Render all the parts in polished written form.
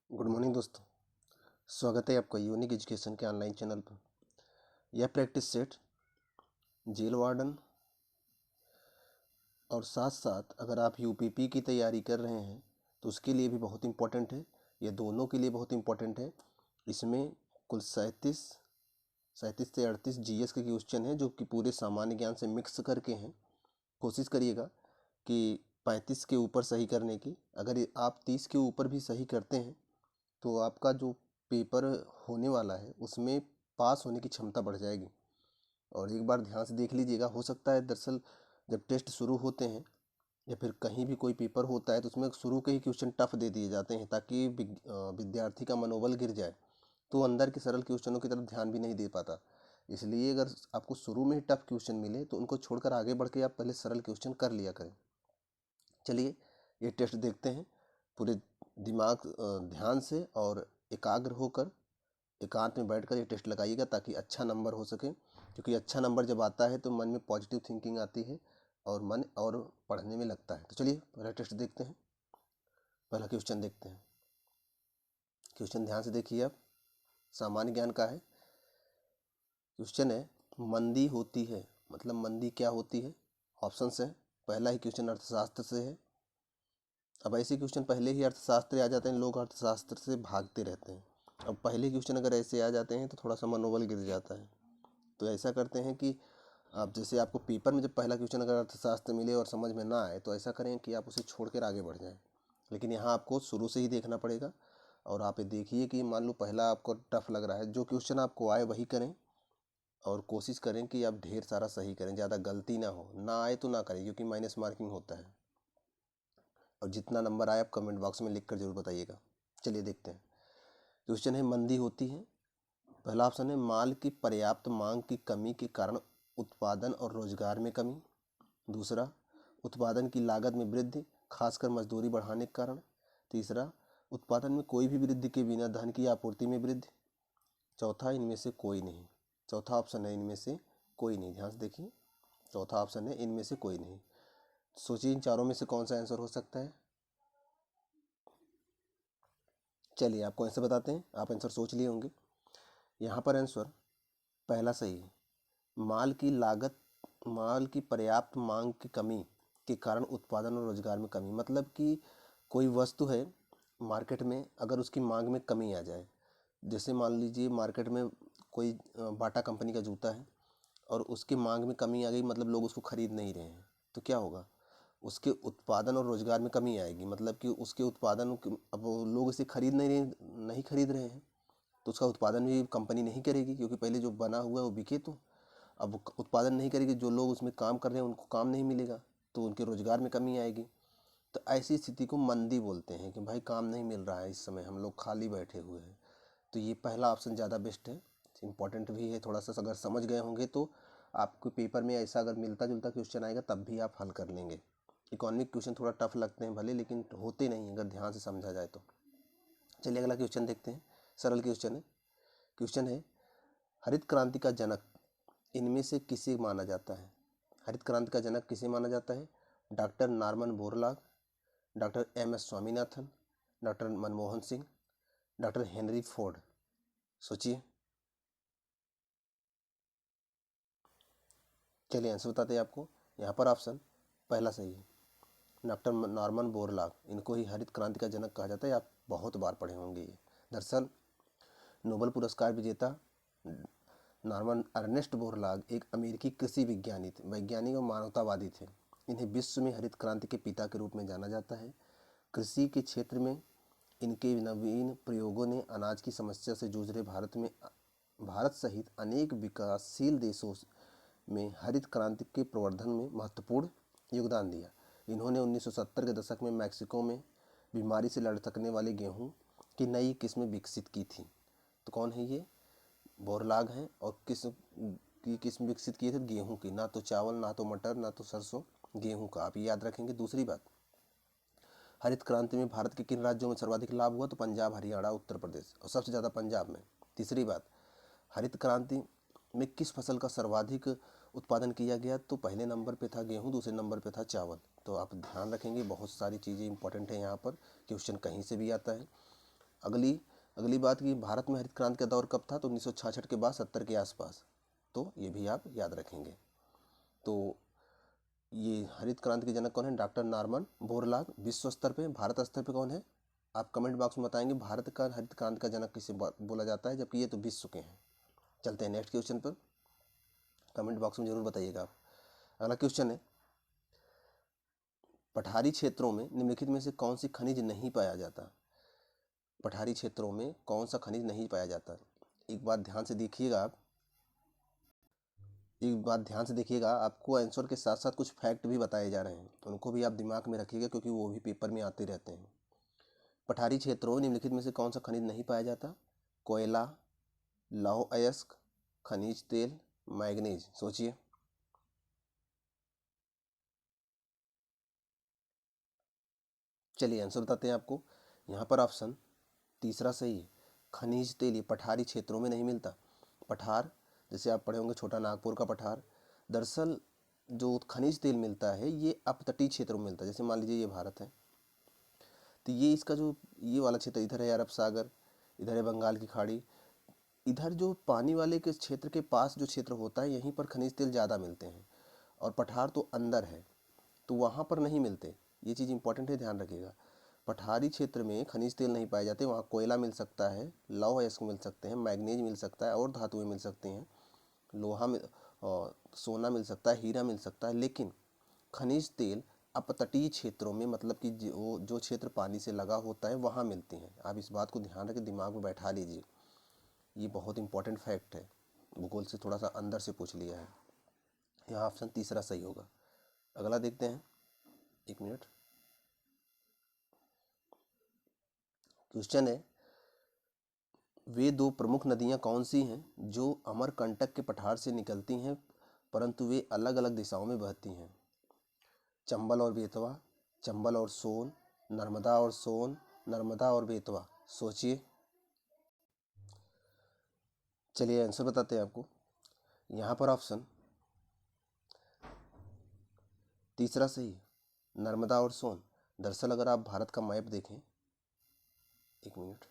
Good morning दोस्तों। स्वागत है आपका यूनिक एजुकेशन के ऑनलाइन चैनल पर। यह प्रैक्टिस सेट जेल वार्डन और साथ साथ अगर आप यूपीपी की तैयारी कर रहे हैं तो उसके लिए भी बहुत इम्पोर्टेंट है। यह दोनों के लिए बहुत इम्पोर्टेंट है। इसमें कुल 37 से 38 जीएस के क्वेश्चन हैं जो कि पूरे सामान्य ज्ञान से मिक्स करके हैं। कोशिश करिएगा कि 35 के ऊपर सही करने की। अगर आप 30 के ऊपर भी सही करते हैं तो आपका जो पेपर होने वाला है उसमें पास होने की क्षमता बढ़ जाएगी। और एक बार ध्यान से देख लीजिएगा, हो सकता है दरअसल जब टेस्ट शुरू होते हैं या फिर कहीं भी कोई पेपर होता है तो उसमें शुरू के ही क्वेश्चन टफ दे दिए जाते हैं ताकि विद्यार्थी का मनोबल गिर जाए, तो अंदर के सरल क्वेश्चनों की तरफ ध्यान भी नहीं दे पाता। इसलिए अगर आपको शुरू में ही टफ क्वेश्चन मिले तो उनको छोड़कर आगे बढ़ के आप पहले सरल क्वेश्चन कर लिया करें। चलिए ये टेस्ट देखते हैं। पूरे दिमाग ध्यान से और एकाग्र होकर एकांत में बैठकर ये टेस्ट लगाइएगा ताकि अच्छा नंबर हो सके, क्योंकि अच्छा नंबर जब आता है तो मन में पॉजिटिव थिंकिंग आती है और मन और पढ़ने में लगता है। तो चलिए पहला टेस्ट देखते हैं। पहला क्वेश्चन देखते हैं। क्वेश्चन ध्यान से देखिए आप, सामान्य ज्ञान का है। क्वेश्चन है मंदी होती है, मतलब मंदी क्या होती है। ऑप्शन है, पहला ही क्वेश्चन अर्थशास्त्र से है। अब ऐसे क्वेश्चन पहले ही अर्थशास्त्र आ जाते हैं, लोग अर्थशास्त्र से भागते रहते हैं। अब पहले क्वेश्चन अगर ऐसे आ जाते हैं तो थोड़ा सा मनोबल गिर जाता है। तो ऐसा करते हैं कि आप जैसे आपको पेपर में जब पहला क्वेश्चन अगर अर्थशास्त्र मिले और समझ में ना आए तो ऐसा करें कि आप उसे छोड़कर आगे बढ़ जाएं। लेकिन यहाँ आपको शुरू से ही देखना पड़ेगा। और आप ये देखिए कि मान लो पहला आपको टफ लग रहा है, जो क्वेश्चन आपको आए वही करें और कोशिश करें कि आप ढेर सारा सही करें, ज़्यादा गलती ना हो। ना आए तो ना करें क्योंकि माइनस मार्किंग होता है। और जितना नंबर आए आप कमेंट बॉक्स में लिख कर जरूर बताइएगा। चलिए देखते हैं। क्वेश्चन है मंदी होती है। पहला ऑप्शन है माल की पर्याप्त मांग की कमी के कारण उत्पादन और रोजगार में कमी। दूसरा, उत्पादन की लागत में वृद्धि खासकर मजदूरी बढ़ाने के कारण। तीसरा, उत्पादन में कोई भी वृद्धि के बिना धन की आपूर्ति में वृद्धि। चौथा, इनमें से कोई नहीं। चौथा ऑप्शन है इनमें से कोई नहीं। ध्यान से देखिए, चौथा ऑप्शन है इनमें से कोई नहीं। सोचिए इन चारों में से कौन सा आंसर हो सकता है। चलिए आपको आंसर बताते हैं, आप आंसर सोच लिए होंगे। यहाँ पर आंसर पहला सही है। माल की पर्याप्त मांग की कमी के कारण उत्पादन और रोजगार में कमी, मतलब कि कोई वस्तु है मार्केट में, अगर उसकी मांग में कमी आ जाए, जैसे मान लीजिए मार्केट में कोई बाटा कंपनी का जूता है और उसकी मांग में कमी आ गई, मतलब लोग उसको खरीद नहीं रहे हैं, तो क्या होगा, उसके उत्पादन और रोजगार में कमी आएगी। मतलब कि उसके उत्पादन अब वो लोग इसे खरीद नहीं खरीद रहे हैं तो उसका उत्पादन भी कंपनी नहीं करेगी, क्योंकि पहले जो बना हुआ है वो बिके। तो अब वो उत्पादन नहीं करेगी, जो लोग उसमें काम कर रहे हैं उनको काम नहीं मिलेगा, तो उनके रोजगार में कमी आएगी। तो ऐसी स्थिति को मंदी बोलते हैं कि भाई काम नहीं मिल रहा है, इस समय हम लोग खाली बैठे हुए हैं। तो ये पहला ऑप्शन ज़्यादा बेस्ट है, इम्पॉर्टेंट भी है थोड़ा सा। अगर समझ गए होंगे तो आपको पेपर में ऐसा अगर मिलता जुलता क्वेश्चन आएगा तब भी आप हल कर लेंगे। इकोनॉमिक क्वेश्चन थोड़ा टफ लगते हैं भले, लेकिन होते नहीं अगर ध्यान से समझा जाए तो। चलिए अगला क्वेश्चन देखते हैं। सरल क्वेश्चन है। क्वेश्चन है हरित क्रांति का जनक इनमें से किसे माना जाता है। हरित क्रांति का जनक किसे माना जाता है। Doctor Norman Borlaug, doctor M S Swaminathan, doctor Manmohan Singh, doctor Henry Ford. सोचिए। चलिए आंसर बताते हैं आपको। यहाँ पर ऑप्शन पहला सही है, डॉक्टर नॉर्मन बोरलॉग। इनको ही हरित क्रांति का जनक कहा जाता है। आप बहुत बार पढ़े होंगे ये। दरअसल नोबेल पुरस्कार विजेता नॉर्मन अर्नेस्ट बोरलॉग एक अमेरिकी कृषि वैज्ञानिक और मानवतावादी थे। इन्हें विश्व में हरित क्रांति के पिता के रूप में जाना जाता है। कृषि के क्षेत्र में इनके नवीन प्रयोगों ने अनाज की समस्या से जूझ रहे भारत सहित अनेक विकासशील देशों में हरित क्रांति के प्रवर्धन में महत्वपूर्ण योगदान दिया। इन्होंने 1970 के दशक में मैक्सिको में बीमारी से लड़ सकने वाले गेहूं की नई किस्में विकसित की थी। तो कौन है ये, बोरलाग हैं। और किस्म विकसित किए थे गेहूं की, ना तो चावल, ना तो मटर, ना तो सरसों, गेहूं का। आप ये याद रखेंगे। दूसरी बात, हरित क्रांति में भारत के किन राज्यों में सर्वाधिक लाभ हुआ, तो पंजाब, हरियाणा, उत्तर प्रदेश, और सबसे ज़्यादा पंजाब में। तीसरी बात, हरित क्रांति में किस फसल का सर्वाधिक उत्पादन किया गया, तो पहले नंबर पे था गेहूं, दूसरे नंबर पे था चावल। तो आप ध्यान रखेंगे, बहुत सारी चीज़ें इंपॉर्टेंट है यहाँ पर, क्वेश्चन कहीं से भी आता है। अगली अगली बात कि भारत में हरित क्रांति का दौर कब था, तो 1966 के बाद 70 के आसपास, तो ये भी आप याद रखेंगे। तो ये हरित क्रांति के जनक कौन है, डॉक्टर नॉर्मन बोरलॉग। विश्व स्तर पे, भारत स्तर पे कौन है, आप कमेंट बॉक्स में बताएंगे भारत का हरित क्रांति का जनक किसे बोला जाता है, जबकि ये तो विश्व के हैं। चलते हैं नेक्स्ट क्वेश्चन पर, कमेंट बॉक्स में जरूर बताइएगा आप। अगला क्वेश्चन है, पठारी क्षेत्रों में निम्नलिखित में से कौन सी खनिज नहीं पाया जाता। पठारी क्षेत्रों में कौन सा खनिज नहीं पाया जाता। एक बात ध्यान से देखिएगा आप, एक बात ध्यान से देखिएगा, आपको आंसर के साथ साथ कुछ फैक्ट भी बताए जा रहे हैं, उनको भी आप दिमाग में रखिएगा क्योंकि वो भी पेपर में आते रहते हैं। पठारी क्षेत्रों में निम्नलिखित में से कौन सा खनिज नहीं पाया जाता। कोयला, लौह अयस्क, खनिज तेल, मैग्नीज। सोचिए। चलिए आंसर बताते हैं आपको। यहाँ पर ऑप्शन तीसरा सही है, खनिज तेल ये पठारी क्षेत्रों में नहीं मिलता। पठार, जैसे आप पढ़े होंगे छोटा नागपुर का पठार, दरअसल जो खनिज तेल मिलता है ये अपतटीय क्षेत्रों में मिलता है। जैसे मान लीजिए ये भारत है, तो ये इसका जो ये वाला क्षेत्र, इधर है अरब सागर, इधर है बंगाल की खाड़ी, इधर जो पानी वाले के क्षेत्र के पास जो क्षेत्र होता है यहीं पर खनिज तेल ज़्यादा मिलते हैं। और पठार तो अंदर है तो वहाँ पर नहीं मिलते। ये चीज़ इंपॉर्टेंट है, ध्यान रखिएगा। पठारी क्षेत्र में खनिज तेल नहीं पाए जाते, वहाँ कोयला मिल सकता है, लौह अयस्क मिल सकते हैं, मैग्नीज मिल सकता है और धातुएं मिल सकती हैं, लोहा मिल और सोना मिल सकता है, हीरा मिल सकता है। लेकिन खनिज तेल अपतटीय क्षेत्रों में, मतलब कि जो क्षेत्र पानी से लगा होता है वहाँ मिलती हैं। आप इस बात को ध्यान रखें, दिमाग में बैठा लीजिए, ये बहुत इंपॉर्टेंट फैक्ट है, भूगोल से थोड़ा सा अंदर से पूछ लिया है। यहाँ ऑप्शन तीसरा सही होगा। अगला देखते हैं, एक मिनट। क्वेश्चन है, वे दो प्रमुख नदियाँ कौन सी हैं जो अमरकंटक के पठार से निकलती हैं परंतु वे अलग अलग दिशाओं में बहती हैं। चंबल और बेतवा, चंबल और सोन, नर्मदा और सोन, नर्मदा और बेतवा। सोचिए। चलिए आंसर बताते हैं आपको। यहाँ पर ऑप्शन तीसरा सही है, नर्मदा और सोन। दरअसल अगर आप भारत का मैप देखें, एक मिनट,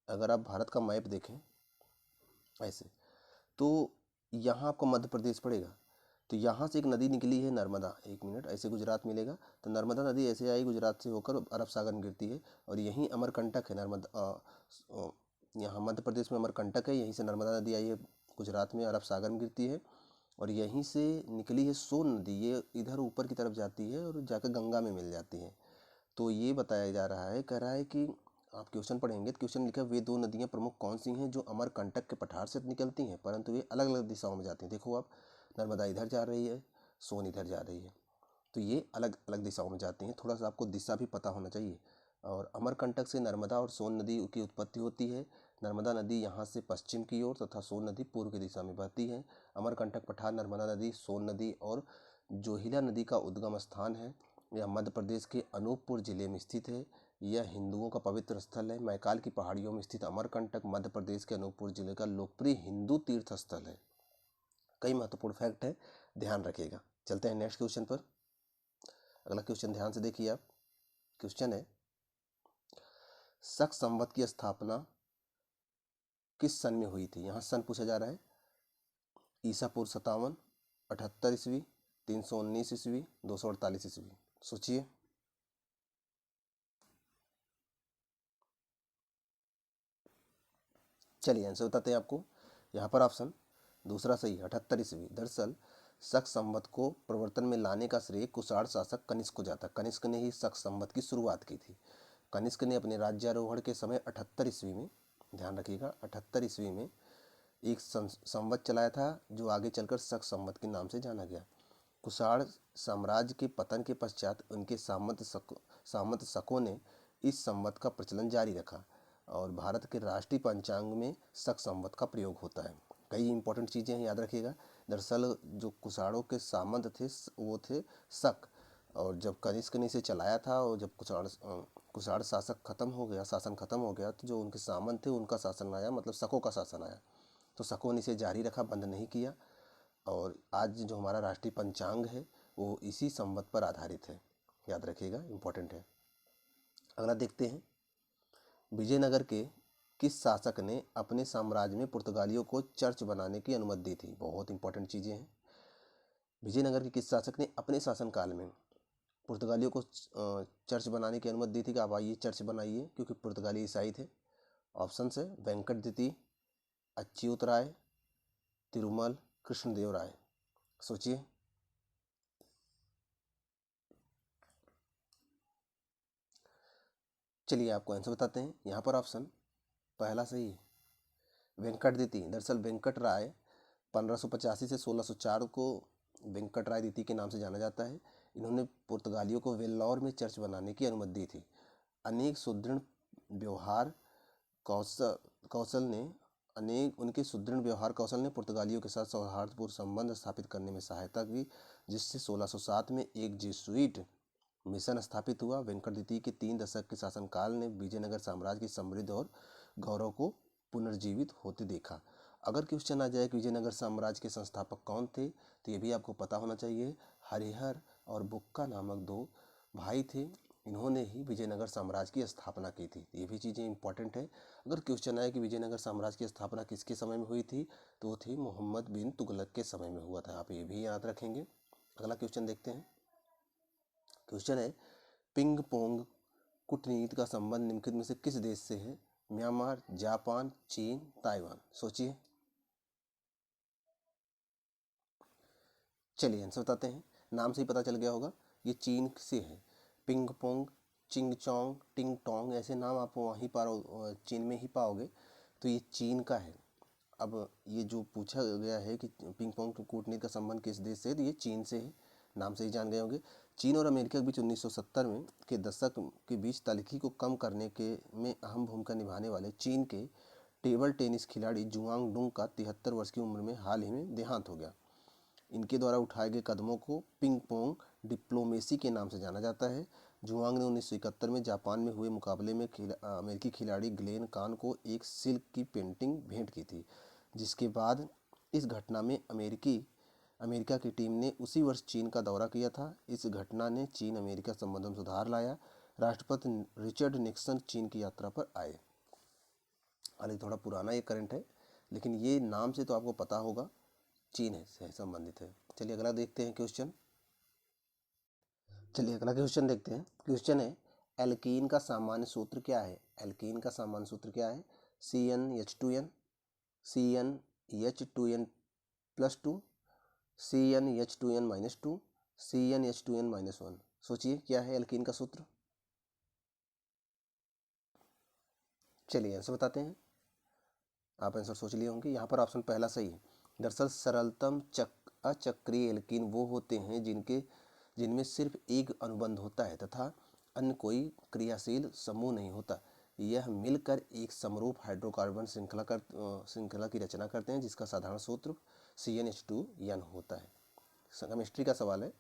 अगर आप भारत का मैप देखें ऐसे, तो यहाँ आपको मध्य प्रदेश पड़ेगा, तो यहाँ से एक नदी निकली है नर्मदा, एक मिनट, ऐसे गुजरात मिलेगा, तो नर्मदा नदी ऐसे आई गुजरात से होकर अरब सागर में गिरती है, और यहीं अमरकंटक है नर्मदा, यहाँ मध्य प्रदेश में अमरकंटक है, यहीं से नर्मदा नदी आई है गुजरात में अरब सागर में गिरती है, और यहीं से निकली है सोन नदी, ये इधर ऊपर की तरफ जाती है और जाकर गंगा में मिल जाती है। तो ये बताया जा रहा है, कह रहा है कि आप क्वेश्चन पढ़ेंगे तो क्वेश्चन लिखा, वे दो नदियाँ प्रमुख कौन सी हैं जो अमरकंटक के पठार से निकलती हैं परंतु वे अलग अलग दिशाओं में जाती हैं। देखो आप, नर्मदा इधर जा रही है, सोन इधर जा रही है, तो ये अलग अलग दिशाओं में जाती हैं। थोड़ा सा आपको दिशा भी पता होना चाहिए। और अमरकंटक से नर्मदा और सोन नदी की उत्पत्ति होती है। नर्मदा नदी यहाँ से पश्चिम की ओर तथा सोन नदी पूर्व की दिशा में बहती है। अमरकंटक पठार, नर्मदा नदी, सोन नदी और जोहिला नदी का उद्गम स्थान है। यह मध्य प्रदेश के अनूपपुर जिले में स्थित है। यह हिंदुओं का पवित्र स्थल है। मैकाल की पहाड़ियों में स्थित अमरकंटक मध्य प्रदेश के अनूपपुर जिले का लोकप्रिय हिंदू तीर्थ स्थल है। कई महत्वपूर्ण फैक्ट है, ध्यान रखिएगा। चलते हैं नेक्स्ट क्वेश्चन पर। अगला क्वेश्चन ध्यान से देखिए आप। क्वेश्चन है, शक संवत की स्थापना किस सन में हुई थी। यहाँ सन पूछा जा रहा है। ईसा पूर्व 57, 78 ईस्वी, 319 ईस्वी, 248 ईस्वी। सोचिए। चलिए आंसर बताते हैं आपको। यहाँ पर ऑप्शन दूसरा सही, 78 ईस्वी। दरअसल शक संवत को प्रवर्तन में लाने का श्रेय कुषाण शासक कनिष्क को जाता। कनिष्क ने ही शक संवत की शुरुआत की थी। कनिष्क ने अपने राज्यारोहण के समय 78 ईस्वी में, ध्यान रखिएगा, 78 ईस्वी में एक संवत चलाया था जो आगे चलकर शक संवत के नाम से जाना गया। कुषाण साम्राज्य के पतन के पश्चात उनके सामंत शकों ने इस संवत का प्रचलन जारी रखा और भारत के राष्ट्रीय पंचांग में शक संवत का प्रयोग होता है। कई इंपॉर्टेंट चीज़ें हैं, याद रखिएगा। दरअसल जो कुषाणों के सामंत थे वो थे शक, और जब कनिष्क ने इसे चलाया था और जब कुषाण शासन खत्म हो गया तो जो उनके सामंत थे उनका शासन आया, मतलब शकों का शासन आया, तो शकों ने इसे जारी रखा, बंद नहीं किया। और आज जो हमारा राष्ट्रीय पंचांग है वो इसी संवत पर आधारित है, याद रखिएगा, इम्पोर्टेंट है। अगला देखते हैं, विजयनगर के किस शासक ने अपने साम्राज्य में पुर्तगालियों को चर्च बनाने की अनुमति दी थी? बहुत इंपॉर्टेंट चीज़ें हैं। विजयनगर के किस शासक ने अपने शासनकाल में पुर्तगालियों को चर्च बनाने की अनुमति दी थी कि आप आइए चर्च बनाइए, क्योंकि पुर्तगाली ईसाई थे? ऑप्शन है वेंकट द्वितीय, अच्युत राय, तिरुमल, कृष्णदेव राय। सोचिए। चलिए आपको आंसर बताते हैं। यहाँ पर ऑप्शन पहला सही है, वेंकट द्वितीय। दरअसल वेंकट राय 1585 से 1604 को वेंकट राय द्वितीय के नाम से जाना जाता है। इन्होंने पुर्तगालियों को वेल्लोर में चर्च बनाने की अनुमति दी थी। अनेक सुदृढ़ व्यवहार कौशल ने पुर्तगालियों के साथ सौहार्दपूर्ण संबंध स्थापित करने में सहायता की, जिससे 1607 में एक जेसुइट मिशन स्थापित हुआ। वेंकट द्वितीय के 3 दशक के शासनकाल ने विजयनगर साम्राज्य की समृद्धि और गौरव को पुनर्जीवित होते देखा। अगर क्वेश्चन आ जाए कि विजयनगर साम्राज्य के संस्थापक कौन थे, तो ये भी आपको पता होना चाहिए। हरिहर और बुक्का नामक 2 भाई थे, इन्होंने ही विजयनगर साम्राज्य की स्थापना की थी। ये भी चीज़ें इंपॉर्टेंट है। अगर क्वेश्चन आए कि विजयनगर साम्राज्य की स्थापना किसके समय में हुई थी, तो वो थी मोहम्मद बिन तुगलक के समय में हुआ था। आप ये भी याद रखेंगे। अगला क्वेश्चन देखते हैं। क्वेश्चन है, पिंग पोंग कूटनीति का संबंध निम्नलिखित में से किस देश से है? म्यांमार, जापान, चीन, ताइवान। सोचिए। चलिए आंसर बताते हैं। नाम से ही पता चल गया होगा, ये चीन से है। पिंग पोंग, चिंग चोंग, टिंग टोंग, ऐसे नाम आप वहीं पर चीन में ही पाओगे, तो ये चीन का है। अब ये जो पूछा गया है कि पिंग पोंग कूटनीति का संबंध किस देश से है, तो ये चीन से है। नाम से ही जान गए होंगे। चीन और अमेरिका के बीच 1970 में के दशक के बीच तल्खी को कम करने के में अहम भूमिका निभाने वाले चीन के टेबल टेनिस खिलाड़ी जुआंग डुंग का 73 वर्ष की उम्र में हाल ही में देहांत हो गया। इनके द्वारा उठाए गए कदमों को पिंग पोंग डिप्लोमेसी के नाम से जाना जाता है। जुआंग ने 1971 में जापान में हुए मुकाबले में अमेरिकी खिलाड़ी ग्लेन कान को एक सिल्क की पेंटिंग भेंट की थी, जिसके बाद इस घटना में अमेरिका की टीम ने उसी वर्ष चीन का दौरा किया था। इस घटना ने चीन अमेरिका संबंधों में सुधार लाया। राष्ट्रपति रिचर्ड निक्सन चीन की यात्रा पर आए। हालांकि थोड़ा पुराना ये करंट है, लेकिन ये नाम से तो आपको पता होगा, चीन है से संबंधित है। चलिए अगला देखते हैं क्वेश्चन। चलिए अगला क्वेश्चन देखते हैं। क्वेश्चन है, एल्कीन का सामान्य सूत्र क्या है? एल्कीन का सामान्य सूत्र क्या है? CnH2n, CnH2n+2, CnH2n-2, CnH2n-1। सोचिए क्या है एल्कीन का सूत्र। चलिए आंसर बताते हैं। आप आंसर सोच लिए होंगे। यहाँ पर ऑप्शन पहला सही है। दरअसल सरलतम अचक्रीय एल्कीन वो होते हैं जिनमें सिर्फ एक अनुबंध होता है तथा अन्य कोई क्रियाशील समूह नहीं होता। यह मिलकर एक समरूप हाइड्रोकार्बन श्रृंखला की रचना करते हैं, जिसका साधारण सूत्र CnH2n होता है। केमिस्ट्री का सवाल है।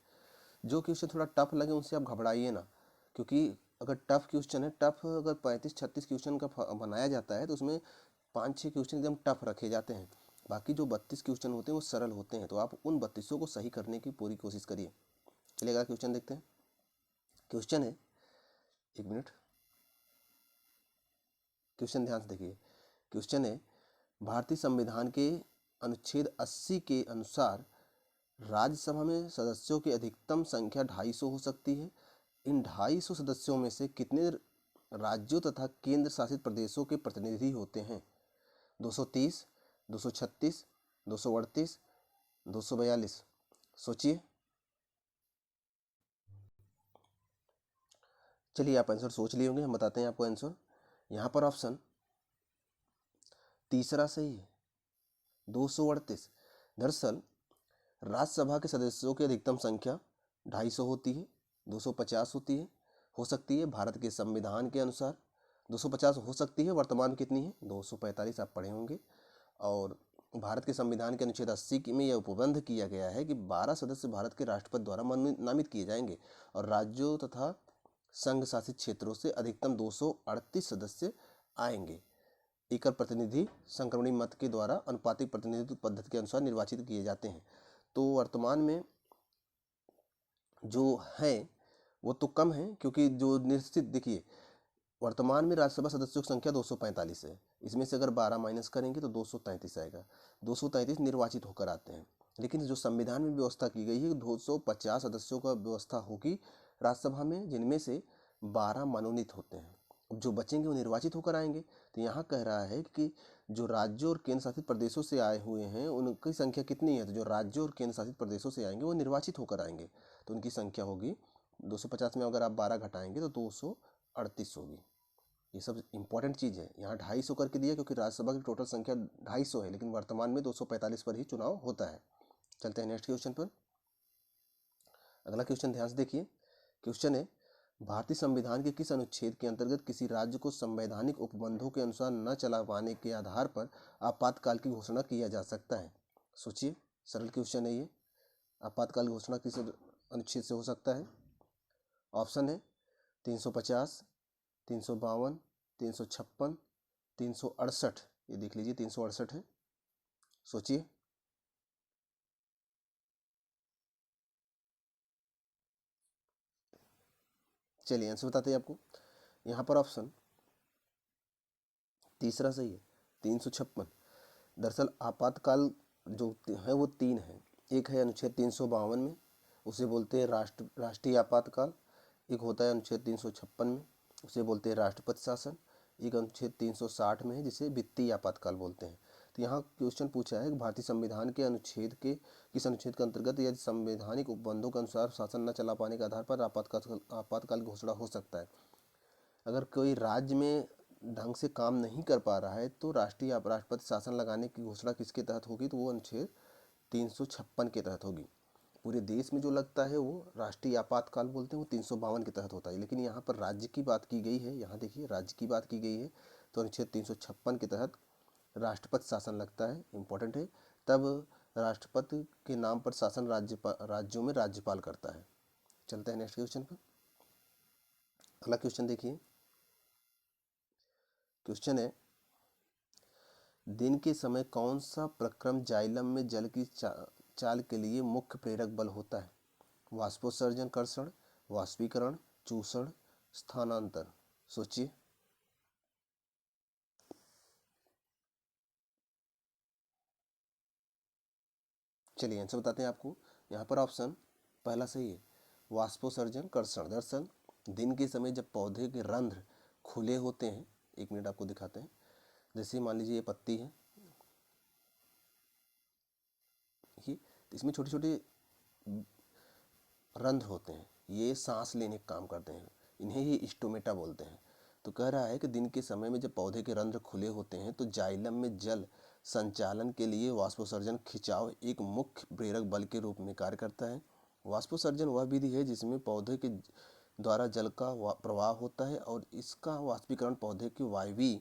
जो क्वेश्चन थोड़ा टफ लगे उनसे आप घबराइए ना, क्योंकि अगर टफ क्वेश्चन है, अगर 35-36 क्वेश्चन का बनाया जाता है तो उसमें 5-6 क्वेश्चन एकदम टफ रखे जाते हैं। बाकी जो 32 क्वेश्चन होते हैं वो सरल होते हैं, तो आप उन 32 को सही करने की पूरी कोशिश करिए। चलिए अगला क्वेश्चन देखते हैं। क्वेश्चन है, एक मिनट, क्वेश्चन ध्यान से देखिए। क्वेश्चन है, भारतीय संविधान के अनुच्छेद 80 के अनुसार राज्यसभा में सदस्यों की अधिकतम संख्या 250 हो सकती है। इन 250 सदस्यों में से कितने राज्यों तथा केंद्र शासित प्रदेशों के प्रतिनिधि होते हैं? 230, 236, 238, 242। सोचिए। चलिए आप आंसर सोच लिए होंगे, हम बताते हैं आपको आंसर। यहाँ पर ऑप्शन तीसरा सही है, 238। दरअसल राज्यसभा के सदस्यों की अधिकतम संख्या 250 होती है, 250 होती है, हो सकती है भारत के संविधान के अनुसार 250 हो सकती है। वर्तमान में कितनी है? 245 आप पढ़े होंगे। और भारत के संविधान के अनुच्छेद 80 में यह उपबंध किया गया है कि 12 सदस्य भारत के राष्ट्रपति द्वारा नामित किए जाएंगे और राज्यों तथा संघ शासित क्षेत्रों से अधिकतम 238 सदस्य आएंगे। एकल प्रतिनिधि संक्रमणी मत के द्वारा अनुपातिक प्रतिनिधित्व पद्धति के अनुसार निर्वाचित किए जाते हैं। तो वर्तमान में जो है वो तो कम है, क्योंकि जो निश्चित, देखिए वर्तमान में राज्यसभा सदस्यों की संख्या 245 है। इसमें से अगर 12 माइनस करेंगे तो 233 आएगा। 233 निर्वाचित होकर आते हैं। लेकिन जो संविधान में व्यवस्था की गई है 250 सदस्यों का व्यवस्था होगी राज्यसभा में, जिनमें से 12 मनोनीत होते हैं। अब जो बचेंगे वो निर्वाचित होकर आएंगे। तो यहाँ कह रहा है कि जो राज्यों और केंद्र शासित प्रदेशों से आए हुए हैं उनकी संख्या कितनी है। तो जो राज्यों और केंद्र शासित प्रदेशों से आएंगे वो निर्वाचित होकर आएंगे, तो उनकी संख्या होगी 250 में अगर आप 12 घटाएंगे तो 238 होगी। ये सब इंपॉर्टेंट चीज़ है। यहाँ 250 करके दिया क्योंकि राज्यसभा की टोटल संख्या 250 है, लेकिन वर्तमान में 245 पर ही चुनाव होता है। चलते हैं नेक्स्ट क्वेश्चन पर। अगला क्वेश्चन ध्यान से देखिए। क्वेश्चन है, भारतीय संविधान के किस अनुच्छेद के अंतर्गत किसी राज्य को संवैधानिक उपबंधों के अनुसार न चला पाने के आधार पर आपातकाल की घोषणा किया जा सकता है। सोचिए, सरल क्वेश्चन है ये। आपातकाल की घोषणा किस अनुच्छेद से हो सकता है? ऑप्शन है 350, 352, 356, 368। ये देख लीजिए 368 है। सोचिए। चलिए आंसर बताते हैं आपको। यहाँ पर ऑप्शन तीसरा सही है, 356। दरअसल आपातकाल जो है वो 3 है। एक है अनुच्छेद 352 में, उसे बोलते हैं राष्ट्रीय आपातकाल। एक होता है अनुच्छेद 356 में, उसे बोलते हैं राष्ट्रपति शासन। एक अनुच्छेद 360 में है, जिसे वित्तीय आपातकाल बोलते हैं। तो यहाँ क्वेश्चन पूछा है कि भारतीय संविधान के अनुच्छेद के किस अनुच्छेद के अंतर्गत यदि संवैधानिक उपबंधों के अनुसार शासन न चला पाने के आधार पर आपातकाल की घोषणा हो सकता है। अगर कोई राज्य में ढंग से काम नहीं कर पा रहा है तो राष्ट्रपति शासन लगाने की घोषणा किसके तहत होगी? तो वो अनुच्छेद 356 के तहत होगी। पूरे देश में जो लगता है वो राष्ट्रीय आपातकाल बोलते हैं, वो 352 के तहत होता है। लेकिन यहाँ पर राज्य की बात की गई है, यहाँ देखिए राज्य की बात की गई है, तो अनुच्छेद 356 के तहत राष्ट्रपति शासन लगता है, इम्पोर्टेंट है। तब राष्ट्रपति के नाम पर शासन राज्यों में राज्यपाल करता है। चलते हैं नेक्स्ट क्वेश्चन पर। अगला क्वेश्चन देखिए। क्वेश्चन है, दिन के समय कौन सा प्रक्रम जाइलम में जल की चाल के लिए मुख्य प्रेरक बल होता है? वाष्पोत्सर्जन, कर्षण, वाष्पीकरण, चूषण, स्थानांतर। सोचिए। चलिए आंसर बताते हैं आपको। यहाँ पर ऑप्शन पहला सही है, वाष्पोत्सर्जन, कर्षण। दरअसल दिन के समय जब पौधे के रंध्र खुले होते हैं, एक मिनट आपको दिखाते हैं। जैसे मान लीजिए ये पत्ती है, देखिए इसमें छोटे छोटे रंध्र होते हैं, ये सांस लेने का काम करते हैं, इन्हें ही स्टोमेटा बोलते हैं। तो कह रहा है कि दिन के समय में जब पौधे के रंध्र खुले होते हैं तो जाइलम में जल संचालन के लिए वाष्पोत्सर्जन खिंचाव एक मुख्य प्रेरक बल के रूप में कार्य करता है। वाष्पोत्सर्जन वह विधि है जिसमें पौधे के द्वारा जल का प्रवाह होता है और इसका वाष्पीकरण पौधे के वायवीय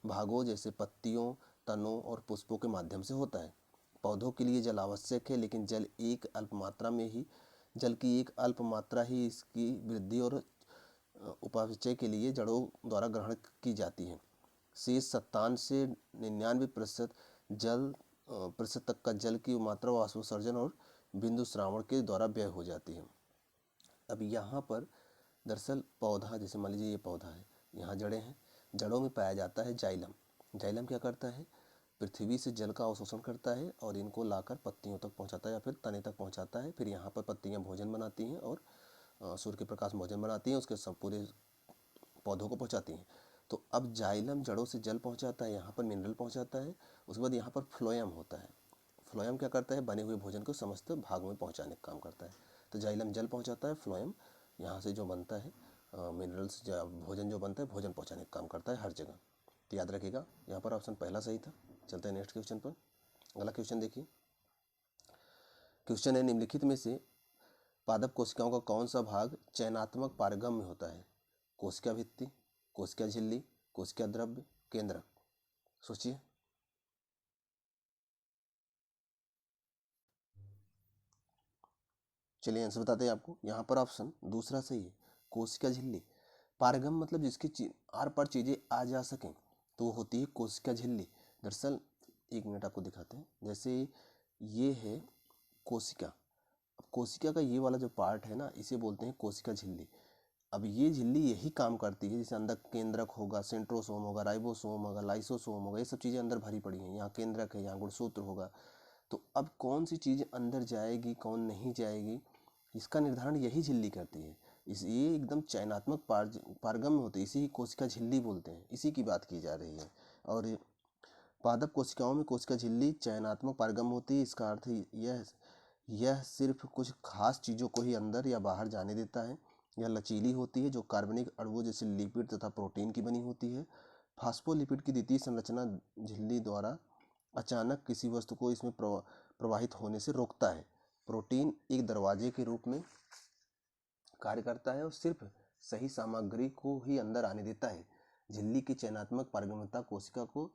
भागों जैसे पत्तियों, तनों और पुष्पों के माध्यम से होता है। पौधों के लिए जल आवश्यक है, लेकिन जल की एक अल्प मात्रा ही इसकी वृद्धि और उपापचय के लिए जड़ों द्वारा ग्रहण की जाती है। शेष 57 से 99% जल प्रतिशत तक का जल की मात्रा वाष्पोत्सर्जन और बिंदु श्रावण के द्वारा व्यय हो जाती है। अब यहाँ पर दरअसल पौधा, जैसे मान लीजिए ये पौधा है, यहाँ जड़ें हैं, जड़ों में पाया जाता है जाइलम। जाइलम क्या करता है? पृथ्वी से जल का अवशोषण करता है और इनको लाकर पत्तियों तक पहुँचाता है या फिर तने तक पहुँचाता है। फिर यहाँ पर पत्तियाँ भोजन बनाती हैं और सूर्य के प्रकाश भोजन बनाती हैं, उसके सब पूरे पौधों को पहुँचाती हैं। तो अब जाइलम जड़ों से जल पहुँचाता है, यहाँ पर मिनरल पहुँचाता है। उसके बाद यहाँ पर फ्लोएम होता है। फ्लोएम क्या करता है? बने हुए भोजन को समस्त भाग में पहुँचाने का काम करता है। तो जाइलम जल पहुँचाता है, फ्लोएम यहाँ से जो बनता है मिनरल्स, भोजन जो बनता है, भोजन पहुँचाने का काम करता है हर जगह। तो याद रखिएगा, यहाँ पर ऑप्शन पहला सही था। चलते हैं नेक्स्ट क्वेश्चन पर। अगला क्वेश्चन देखिए। क्वेश्चन है, निम्नलिखित में से पादप कोशिकाओं का कौन सा भाग चयनात्मक पारगम में होता है? कोशिका भित्ति, कोशिका झिल्ली, कोशिका द्रव्य, केंद्रक। सोचिए। चलिए आंसर बताते हैं आपको। यहाँ पर ऑप्शन दूसरा सही है, कोशिका झिल्ली। पारगम मतलब जिसकी आर पार चीज़ें आ जा सकें तो वो होती है कोशिका झिल्ली। दरअसल एक मिनट आपको दिखाते हैं। जैसे ये है कोशिका, अब कोशिका का ये वाला जो पार्ट है ना, इसे बोलते हैं कोशिका झिल्ली। अब ये झिल्ली यही काम करती है, जैसे अंदर केंद्रक होगा, सेंट्रोसोम होगा, राइबोसोम होगा, लाइसोसोम होगा, ये सब चीज़ें अंदर भरी पड़ी हैं। यहाँ केंद्रक है, यहाँ गुणसूत्र होगा। तो अब कौन सी चीज़ अंदर जाएगी, कौन नहीं जाएगी, इसका निर्धारण यही झिल्ली करती है। ये एकदम चयनात्मक पारगम्य होती है, इसी कोशिका झिल्ली बोलते हैं, इसी की बात की जा रही है। और पादप कोशिकाओं में कोशिका झिल्ली चयनात्मक पारगम्य होती है। इसका अर्थ यह सिर्फ कुछ खास चीज़ों को ही अंदर या बाहर जाने देता है। यह लचीली होती है, जो कार्बनिक अणुओं जैसे लिपिड तथा प्रोटीन की बनी होती है। फास्फोलिपिड की द्वितीय संरचना झिल्ली द्वारा अचानक किसी वस्तु को इसमें प्रवाहित होने से रोकता है। प्रोटीन एक दरवाजे के रूप में कार्य करता है और सिर्फ सही सामग्री को ही अंदर आने देता है। झिल्ली की चयनात्मक पारगम्यता कोशिका को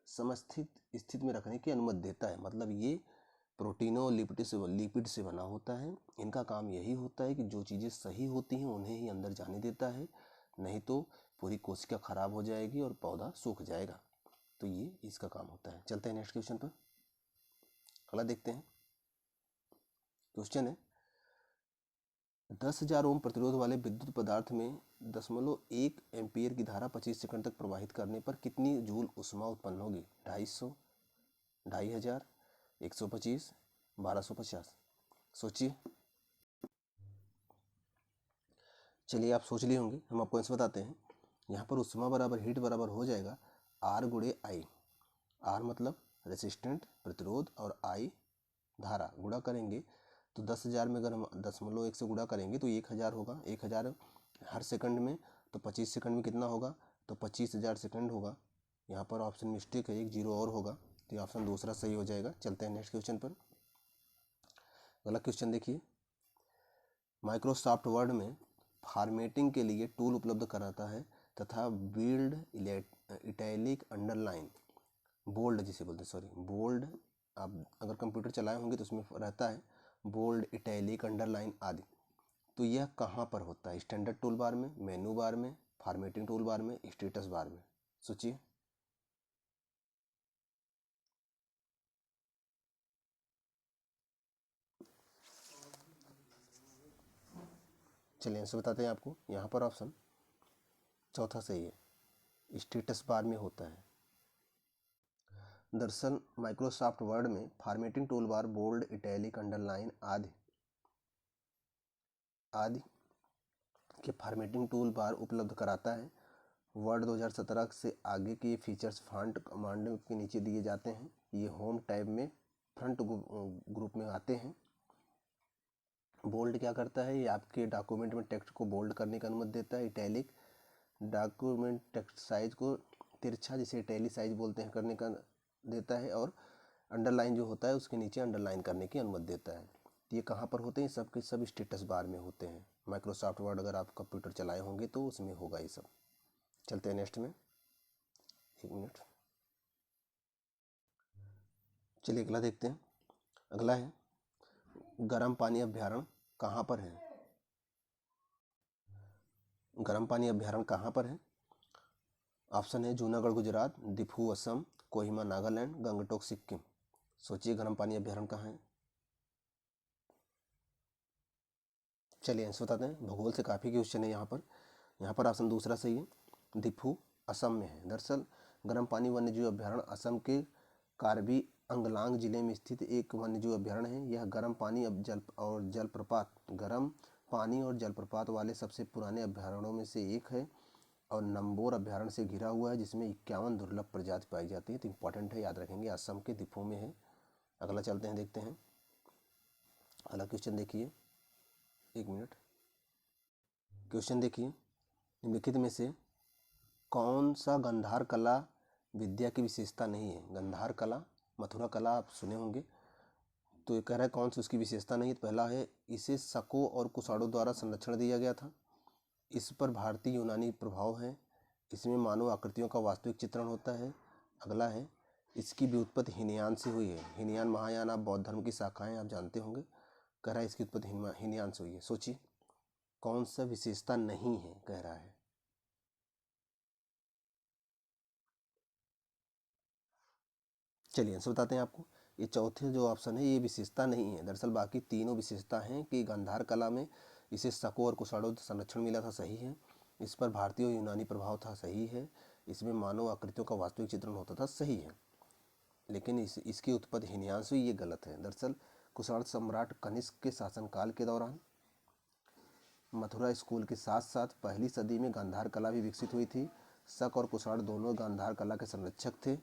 समस्थित स्थिति में रखने की अनुमति देता है। मतलब ये प्रोटीनों और लिपिड से बना होता है। इनका काम यही होता है कि जो चीज़ें सही होती हैं उन्हें ही अंदर जाने देता है, नहीं तो पूरी कोशिका खराब हो जाएगी और पौधा सूख जाएगा। तो ये इसका काम होता है। चलते हैं नेक्स्ट क्वेश्चन पर। अगला देखते हैं। क्वेश्चन है 10,000 ओम प्रतिरोध वाले विद्युत पदार्थ में 0.1 एम्पीयर की धारा 25 सेकंड तक प्रवाहित करने पर कितनी जूल ऊष्मा उत्पन्न होगी? 250, 2500, 125, 1250। सोचिए। चलिए, आप सोच लिए होंगे, हम आपको आंसर बताते हैं। यहाँ पर ऊष्मा बराबर हीट बराबर हो जाएगा R गुणे I। R मतलब रेसिस्टेंट प्रतिरोध और I धारा, गुणा करेंगे तो 10,000 में अगर हम 0.1 से गुणा करेंगे तो 1,000 होगा। 1,000 हर सेकंड में, तो 25 सेकंड में कितना होगा? तो 25,000 सेकंड होगा। यहाँ पर ऑप्शन मिस्टेक है, एक जीरो और होगा, तो ये ऑप्शन दूसरा सही हो जाएगा। चलते हैं नेक्स्ट क्वेश्चन पर। अगला क्वेश्चन देखिए। माइक्रोसॉफ्ट वर्ड में फॉर्मेटिंग के लिए टूल उपलब्ध कराता है तथा बिल्ड, इटैलिक, अंडरलाइन, बोल्ड जिसे बोलते हैं, सॉरी बोल्ड, आप अगर कंप्यूटर चलाए होंगे तो उसमें रहता है बोल्ड, इटैलिक, अंडरलाइन आदि। तो यह कहाँ पर होता है? स्टैंडर्ड टूल बार में, मेनू बार में, फॉर्मेटिंग टूल बार में, स्टेटस बार में? सोचिए। चलिए आंसर बताते हैं आपको। यहाँ पर ऑप्शन चौथा सही है, स्टेटस बार में होता है। दरअसल माइक्रोसॉफ्ट वर्ड में formatting toolbar bold, italic, underline आदि के फॉर्मेटिंग टूल बार उपलब्ध कराता है। वर्ड 2017 से आगे के फीचर्स फॉन्ट कमांड के नीचे दिए जाते हैं। ये होम टैब में फ्रंट ग्रुप में आते हैं। बोल्ड क्या करता है? ये आपके डॉक्यूमेंट में टेक्स्ट को बोल्ड करने की अनुमति देता है। इटैलिक डॉक्यूमेंट टेक्स्ट साइज को तिरछा, जिसे इटैलिसाइज बोलते हैं, करने का देता है। और अंडरलाइन जो होता है उसके नीचे अंडरलाइन करने की अनुमति देता है। ये कहाँ पर होते हैं? सब के सब स्टेटस बार में होते हैं। माइक्रोसॉफ्ट वर्ड अगर आप कंप्यूटर चलाए होंगे तो उसमें होगा ये सब। चलते हैं नेक्स्ट में, एक मिनट। चलिए अगला देखते हैं। अगला है गर्म पानी अभ्यारण्य कहाँ पर है? गर्म पानी अभ्यारण्य कहाँ पर है? ऑप्शन है जूनागढ़ गुजरात, दिफू असम, कोहिमा नागालैंड, गंगटोक सिक्किम। सोचिए गर्म पानी अभ्यारण्य कहाँ है? चलिए आंसर बताते हैं। भूगोल से काफ़ी क्वेश्चन है यहाँ पर। यहाँ पर ऑप्शन दूसरा सही है, दिफू असम में है। दरअसल गर्म पानी वन्यजीव अभ्यारण्य असम के कार्बी अंगलांग जिले में स्थित एक वन्यजीव अभ्यारण्य है। यह गर्म पानी गर्म पानी और जलप्रपात वाले सबसे पुराने अभ्यारण्यों में से एक है और नंबोर अभ्यारण्य से घिरा हुआ है, जिसमें 51 दुर्लभ प्रजाति पाई जाती है। तो इंपॉर्टेंट है, याद रखेंगे, असम के दिफू में है। अगला चलते हैं, देखते हैं। अगला क्वेश्चन देखिए, एक मिनट। क्वेश्चन देखिए, निम्नलिखित में से कौन सा गंधार कला विद्या की विशेषता नहीं है? गंधार कला, मथुरा कला आप सुने होंगे। तो ये कह रहा है कौन सी उसकी विशेषता नहीं है। तो पहला है, इसे शकों और कुषाणों द्वारा संरक्षण दिया गया था। इस पर भारतीय यूनानी प्रभाव है। इसमें मानव आकृतियों का वास्तविक चित्रण होता है। अगला है, इसकी व्युत्पत्ति हीनयान से हुई है। हीनयान महायान आप बौद्ध धर्म की शाखाएं आप जानते होंगे। कह रहा है इसकी उत्पत्ति हीनयान से हुई है। सोचिए कौन सा विशेषता नहीं है, कह रहा है। चलिए आंसर बताते हैं आपको। ये चौथे जो ऑप्शन है ये विशेषता नहीं है। दरअसल बाकी तीनों विशेषता हैं कि गांधार कला में इसे शको और कुषाणों संरक्षण मिला था, सही है। इस पर भारतीय और यूनानी प्रभाव था, सही है। इसमें मानव आकृतियों का वास्तविक चित्रण होता था, सही है। लेकिन इसकी उत्पत्ति हीनयान से, ये गलत है। दरअसल कुषाण सम्राट कनिष्क के शासनकाल के दौरान मथुरा स्कूल के साथ साथ पहली सदी में गांधार कला भी विकसित हुई थी। शक और कुषाण दोनों गांधार कला के संरक्षक थे।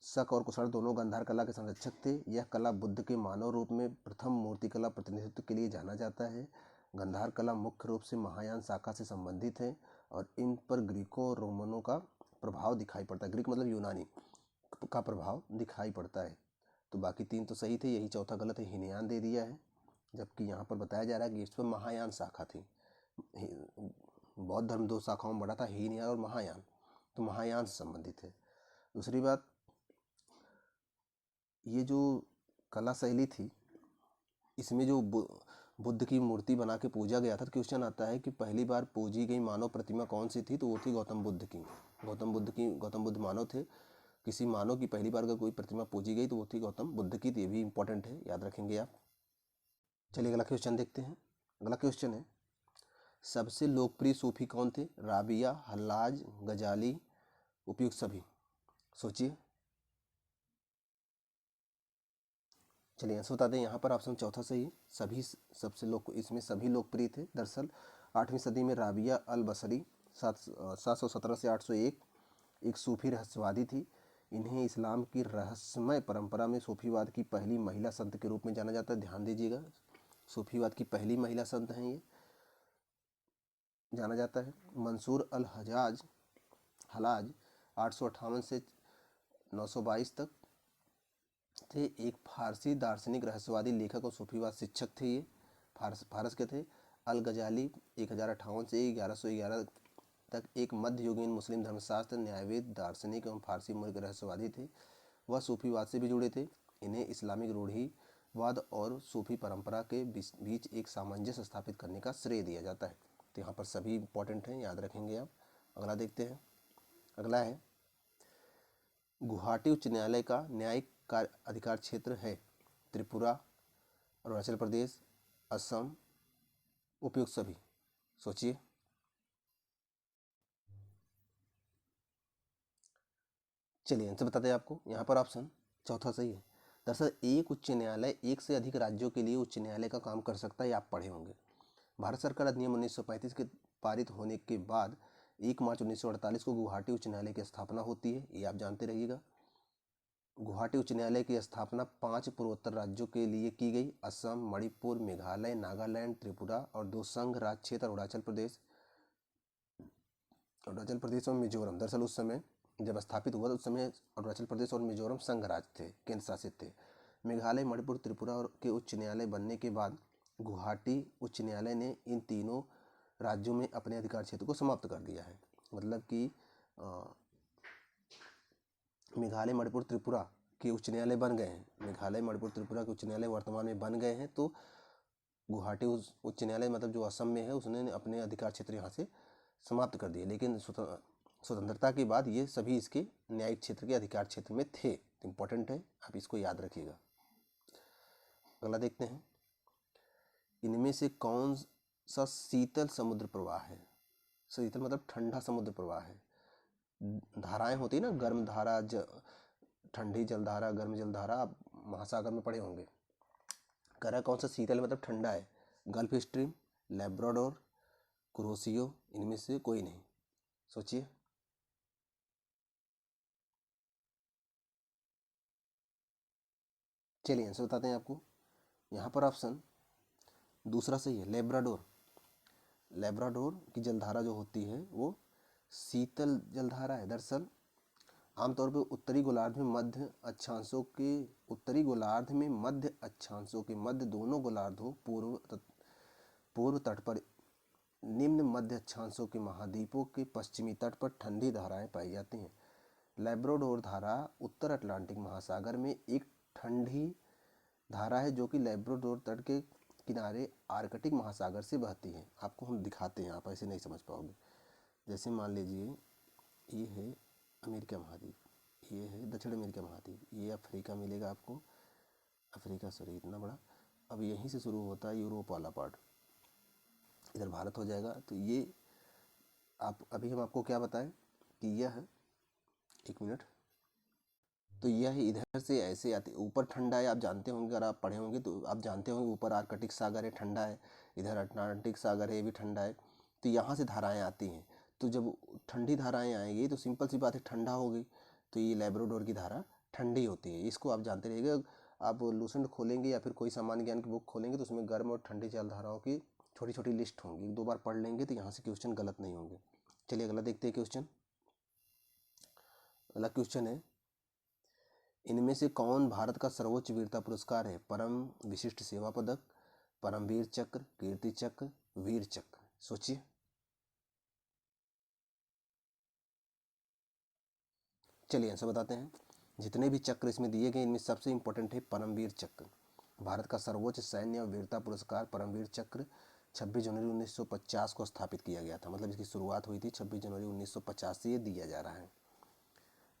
शक और कुषाण दोनों गांधार कला के संरक्षक थे। यह कला बुद्ध के मानव रूप में प्रथम मूर्तिकला प्रतिनिधित्व के लिए जाना जाता है। गांधार कला मुख्य रूप से महायान शाखा से संबंधित है और इन पर ग्रीकों और रोमनों का प्रभाव दिखाई पड़ता है। ग्रीक मतलब यूनानी का प्रभाव दिखाई पड़ता है। तो बाकी तीन तो सही थे, यही चौथा गलत है, हीनयान दे दिया है। जबकि यहाँ पर बताया जा रहा है कि इस पर महायान शाखा थी। बौद्ध धर्म दो शाखाओं में बड़ा था, हीनयान और महायान, तो महायान से संबंधित है। दूसरी बात, ये जो कला शैली थी, इसमें जो बुद्ध की मूर्ति बना के पूजा गया था, तो क्वेश्चन आता है कि पहली बार पूजी गई मानव प्रतिमा कौन सी थी, तो वो थी गौतम बुद्ध की। गौतम बुद्ध मानव थे। किसी मानव की पहली बार अगर कोई प्रतिमा पूजी गई तो वो थी गौतम बुद्ध की। तो ये भी इंपॉर्टेंट है, याद रखेंगे आप। चलिए अगला क्वेश्चन देखते हैं। अगला क्वेश्चन है, सबसे लोकप्रिय सूफी कौन थे? राबिया, हल्लाज, गजाली, उपयुक्त सभी। सोचिए। चलिए आंसर बता दें। यहाँ पर ऑप्शन चौथा सही है, सभी इसमें सभी लोकप्रिय थे। दरअसल 8वीं सदी में राबिया अल बसरी 717 से 801 एक सूफी रहस्यवादी थी। इन्हें इस्लाम की रहस्यमय परंपरा में सूफीवाद की पहली महिला संत के रूप में जाना जाता है। ध्यान दीजिएगा, सूफीवाद की पहली महिला संत हैं ये, जाना जाता है। मंसूर अल हलाज 858 से 922 तक थे। एक फारसी दार्शनिक, रहस्यवादी, लेखक और सूफीवाद शिक्षक थे। ये फारस के थे। अल गजाली 1058 से 1111 तक एक मध्ययुगीन मुस्लिम धर्मशास्त्र, न्यायविद, दार्शनिक एवं फारसी मूल के रहस्यवादी थे। वह सूफीवाद से भी जुड़े थे। इन्हें इस्लामिक रूढ़िवाद और सूफी परंपरा के बीच एक सामंजस्य स्थापित करने का श्रेय दिया जाता है। तो यहाँ पर सभी इंपॉर्टेंट हैं, याद रखेंगे आप। अगला देखते हैं। अगला है, गुवाहाटी उच्च न्यायालय का न्यायिक कार्य अधिकार क्षेत्र है? त्रिपुरा, अरुणाचल प्रदेश, असम, उपयुक्त सभी। सोचिए। चलिए आंसर बताते हैं आपको। यहाँ पर ऑप्शन चौथा सही है। दरअसल एक उच्च न्यायालय एक से अधिक राज्यों के लिए उच्च न्यायालय का काम कर सकता है, ये आप पढ़े होंगे। भारत सरकार अधिनियम 1935 के पारित होने के बाद 1 मार्च 1948 को गुवाहाटी उच्च न्यायालय की स्थापना होती है, ये आप जानते रहिएगा। गुवाहाटी उच्च न्यायालय की स्थापना 5 पूर्वोत्तर राज्यों के लिए की गई: असम, मणिपुर, मेघालय, नागालैंड, त्रिपुरा और 2 संघ राज्य क्षेत्र अरुणाचल प्रदेश और मिजोरम। दरअसल उस समय जब स्थापित हुआ तो उस समय अरुणाचल प्रदेश और मिजोरम संघ राज्य थे, केंद्र शासित थे। मेघालय, मणिपुर, त्रिपुरा और के उच्च न्यायालय बनने के बाद गुवाहाटी उच्च न्यायालय ने इन तीनों राज्यों में अपने अधिकार क्षेत्र को समाप्त कर दिया है। मतलब कि मेघालय, मणिपुर, त्रिपुरा के उच्च न्यायालय बन गए हैं। मेघालय, मणिपुर, त्रिपुरा के उच्च न्यायालय वर्तमान में बन गए हैं। तो गुवाहाटी उच्च न्यायालय मतलब जो असम में है, उसने अपने अधिकार क्षेत्र यहाँ से समाप्त कर दिए। लेकिन स्वतंत्रता के बाद ये सभी इसके न्यायिक क्षेत्र के अधिकार क्षेत्र में थे। इंपॉर्टेंट है, आप इसको याद रखिएगा। अगला देखते हैं। इनमें से कौन सा शीतल समुद्र प्रवाह है? शीतल मतलब ठंडा समुद्र प्रवाह है। धाराएं होती है ना, गर्म धारा, ठंडी जलधारा, गर्म जलधारा, आप महासागर में पढ़े होंगे। कह रहा है कौन सा शीतल मतलब ठंडा है? गल्फ स्ट्रीम, लैब्राडोर, कुरोसियो, इनमें से कोई नहीं। सोचिए। चलिए आंसर बताते हैं आपको। यहाँ पर ऑप्शन दूसरा सही है, लैब्राडोर। लैब्राडोर की जलधारा जो होती है वो शीतल जलधारा है। दरअसल आमतौर पर उत्तरी गोलार्ध में मध्य अक्षांशों के मध्य दोनों गोलार्धों, पूर्व तट पर, निम्न मध्य अक्षांशों के महाद्वीपों के पश्चिमी तट पर ठंडी धाराएं पाई जाती हैं। लैब्राडोर धारा उत्तर अटलांटिक महासागर में एक ठंडी धारा है जो कि लैब्राडोर तट के किनारे आर्कटिक महासागर से बहती है। आपको हम दिखाते हैं, आप ऐसे नहीं समझ पाओगे। जैसे मान लीजिए ये है अमेरिका महाद्वीप, ये है दक्षिण अमेरिका महाद्वीप, ये अफ्रीका मिलेगा आपको, अफ्रीका, सॉरी इतना बड़ा। अब यहीं से शुरू होता है यूरोप वाला पार्ट, इधर भारत हो जाएगा। तो ये आप अभी हम आपको क्या बताएं कि यह, एक मिनट, तो यह इधर से ऐसे आते, ऊपर ठंडा है, आप जानते होंगे, अगर आप पढ़े होंगे तो आप जानते होंगे, ऊपर आर्कटिक सागर है, ठंडा है, इधर अटलांटिक सागर है, ये भी ठंडा है। तो यहाँ से धाराएं आती हैं, तो जब ठंडी धाराएं आएंगी तो सिंपल सी बात है, ठंडा होगी, तो ये लैब्राडोर की धारा ठंडी होती है। इसको आप जानते रहिएगा, आप लूसेंट खोलेंगे या फिर कोई सामान्य ज्ञान की बुक खोलेंगे तो उसमें गर्म और ठंडी जल धाराओं की छोटी छोटी लिस्ट होंगी, एक दो बार पढ़ लेंगे तो यहाँ से क्वेश्चन गलत नहीं होंगे। चलिए अगला देखते हैं क्वेश्चन। अगला क्वेश्चन है, इनमें से कौन भारत का सर्वोच्च वीरता पुरस्कार है? परम विशिष्ट सेवा पदक, परमवीर चक्र, कीर्ति चक्र, वीर चक्र। सोचिए। चलिए आंसर बताते हैं। जितने भी चक्र इसमें दिए गए, इनमें सबसे इंपॉर्टेंट है परमवीर चक्र। भारत का सर्वोच्च सैन्य और वीरता पुरस्कार परमवीर चक्र 26 जनवरी 1950 को स्थापित किया गया था, मतलब इसकी शुरुआत हुई थी 26 जनवरी 1950 से ये दिया जा रहा है।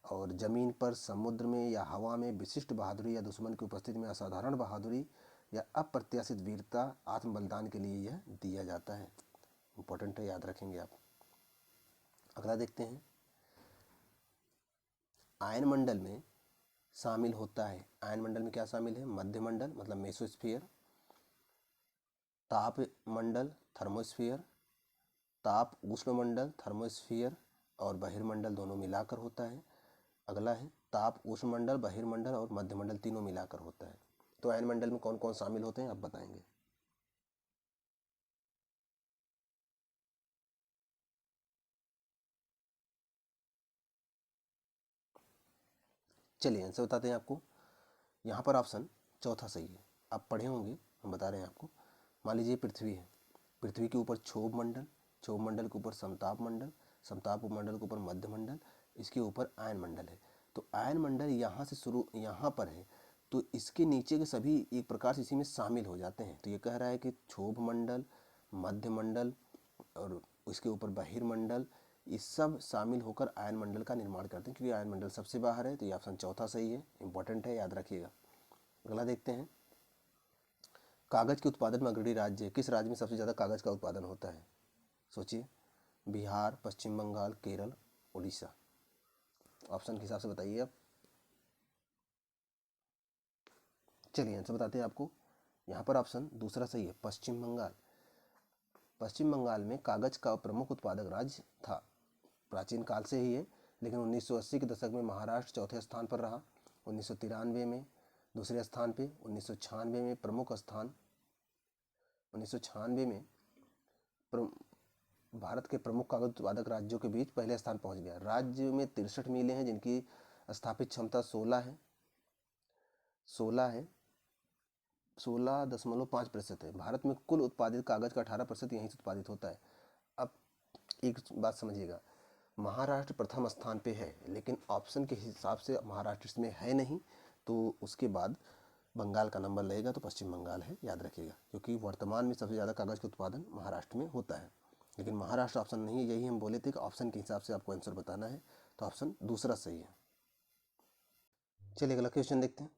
और जमीन पर, समुद्र में या हवा में विशिष्ट बहादुरी या दुश्मन की उपस्थिति में असाधारण बहादुरी या अप्रत्याशित वीरता, आत्म बलिदान के लिए यह दिया जाता है। इंपॉर्टेंट है, याद रखेंगे आप। अगला देखते हैं। आयन मंडल में शामिल होता है, आयन मंडल में क्या शामिल है? मध्य मंडल मतलब मेसोस्फीयर, ताप मंडल थर्मोस्फीयर, ताप उष्ण मंडल थर्मोस्फीयर, और बहिर्मंडल दोनों मिलाकर होता है। अगला है ताप उष्ण मंडल, बहिर्मंडल और मध्य मंडल तीनों मिलाकर होता है। तो आयन मंडल में कौन कौन शामिल होते हैं आप बताएंगे। चलिए आंसर बताते हैं आपको। यहाँ पर ऑप्शन चौथा सही है, आप पढ़े होंगे, हम बता रहे हैं आपको। मान लीजिए पृथ्वी है, पृथ्वी के ऊपर क्षोभ मंडल, क्षोभ मंडल के ऊपर समताप मंडल, समताप मंडल के ऊपर मध्य मंडल, इसके ऊपर आयन मंडल है। तो आयन मंडल यहाँ से शुरू, यहाँ पर है, तो इसके नीचे के सभी एक प्रकार से इसी में शामिल हो जाते हैं। तो ये कह रहा है कि क्षोभ मंडल, मध्य मंडल और उसके ऊपर बहिर्मंडल, ये सब शामिल होकर आयन मंडल का निर्माण करते हैं, क्योंकि आयन मंडल सबसे बाहर है। तो ये ऑप्शन चौथा सही है, इंपॉर्टेंट है, याद रखिएगा। अगला देखते हैं। कागज के उत्पादन में अग्रणी राज्य है, किस राज्य में सबसे ज़्यादा कागज का उत्पादन होता है? सोचिए। बिहार, पश्चिम बंगाल, केरल, उड़ीसा। ऑप्शन के हिसाब से बताइए आप। चलिए आंसर बताते हैं आपको। यहाँ पर ऑप्शन दूसरा सही है, पश्चिम बंगाल। पश्चिम बंगाल में कागज का प्रमुख उत्पादक राज्य था, प्राचीन काल से ही है, लेकिन 1980 के दशक में महाराष्ट्र चौथे स्थान पर रहा, 1993 में दूसरे स्थान पे, 1996 में प्रमुख स्थान, 1996 में भारत के प्रमुख कागज उत्पादक राज्यों के बीच पहले स्थान पहुंच गया। राज्य में 63 मिलें हैं जिनकी स्थापित क्षमता 16 है, 16.5% है। भारत में कुल उत्पादित कागज का 18% यहीं से उत्पादित होता है। अब एक बात समझिएगा, महाराष्ट्र प्रथम स्थान पे है, लेकिन ऑप्शन के हिसाब से महाराष्ट्र इसमें है नहीं, तो उसके बाद बंगाल का नंबर लगेगा, तो पश्चिम बंगाल है, याद रखिएगा, क्योंकि वर्तमान में सबसे ज़्यादा कागज़ का उत्पादन महाराष्ट्र में होता है। लेकिन महाराष्ट्र ऑप्शन नहीं है, यही हम बोले थे कि ऑप्शन के हिसाब से आपको आंसर बताना है, तो ऑप्शन दूसरा सही है। चलिए अगला क्वेश्चन देखते हैं।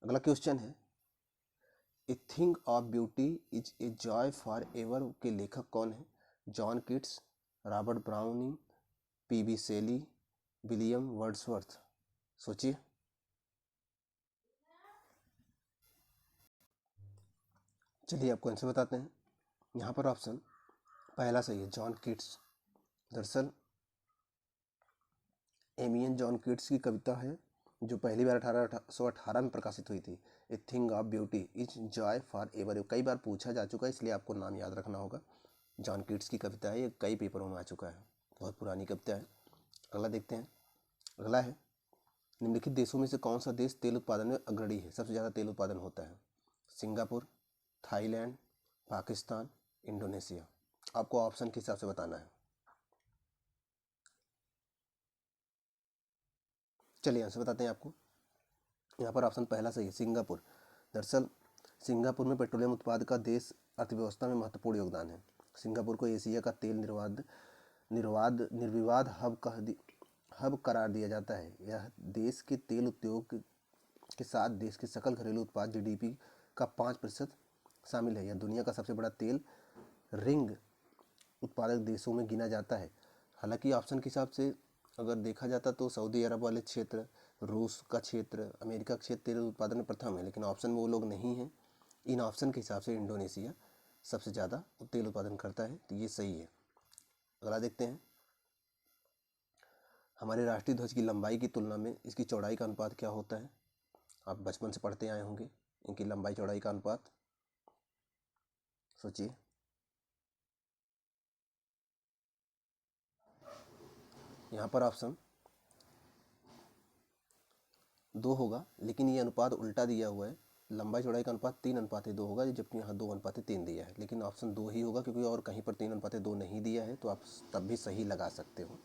अगला क्वेश्चन है, a thing of beauty is a joy for ever के लेखक कौन है? John Keats, Robert Browning, PB Shelley, William Wordsworth. सोचिए। चलिए आपको आंसर बताते हैं। यहाँ पर ऑप्शन पहला सही है, जॉन किट्स। दरअसल एमियन जॉन किट्स की कविता है, जो पहली बार 1818 में प्रकाशित हुई थी। ए thing of beauty is Joy for ever, कई बार पूछा जा चुका है, इसलिए आपको नाम याद रखना होगा। जॉन किट्स की कविता है, ये कई पेपरों में आ चुका है, बहुत पुरानी कविता है। अगला देखते हैं। अगला है, निम्नलिखित देशों में से कौन सा देश तेल उत्पादन में अग्रणी है, सबसे ज़्यादा तेल उत्पादन होता है? Singapore, Thailand, Pakistan, Indonesia. आपको ऑप्शन के हिसाब से बताना है। चलिए आंसर बताते हैं आपको। यहाँ पर ऑप्शन पहला सही है, सिंगापुर। दरअसल सिंगापुर में पेट्रोलियम उत्पाद का देश अर्थव्यवस्था में महत्वपूर्ण योगदान है। सिंगापुर को एशिया का तेल निर्विवाद हब करार दिया जाता है। यह देश के तेल उद्योग के साथ देश के सकल घरेलू उत्पाद GDP का 5% शामिल है। यह दुनिया का सबसे बड़ा तेल रिंग उत्पादक देशों में गिना जाता है। हालांकि ऑप्शन के हिसाब से अगर देखा जाता तो सऊदी अरब वाले क्षेत्र, रूस का क्षेत्र, अमेरिका का क्षेत्र तेल उत्पादन में प्रथम है, लेकिन ऑप्शन में वो लोग नहीं हैं। इन ऑप्शन के हिसाब से इंडोनेशिया सबसे ज़्यादा तेल उत्पादन करता है, तो ये सही है। अगला देखते हैं, हमारे राष्ट्रीय ध्वज की लंबाई की तुलना में इसकी चौड़ाई का अनुपात क्या होता है? आप बचपन से पढ़ते आए होंगे इनकी लंबाई चौड़ाई का अनुपात, सोचिए। यहाँ पर ऑप्शन 2 होगा, लेकिन ये अनुपात उल्टा दिया हुआ है। लंबाई चौड़ाई का अनुपात 3:2 होगा, जबकि यहाँ 2:3 दिया है, लेकिन ऑप्शन 2 ही होगा क्योंकि और कहीं पर 3:2 नहीं दिया है, तो आप तब भी सही लगा सकते हो।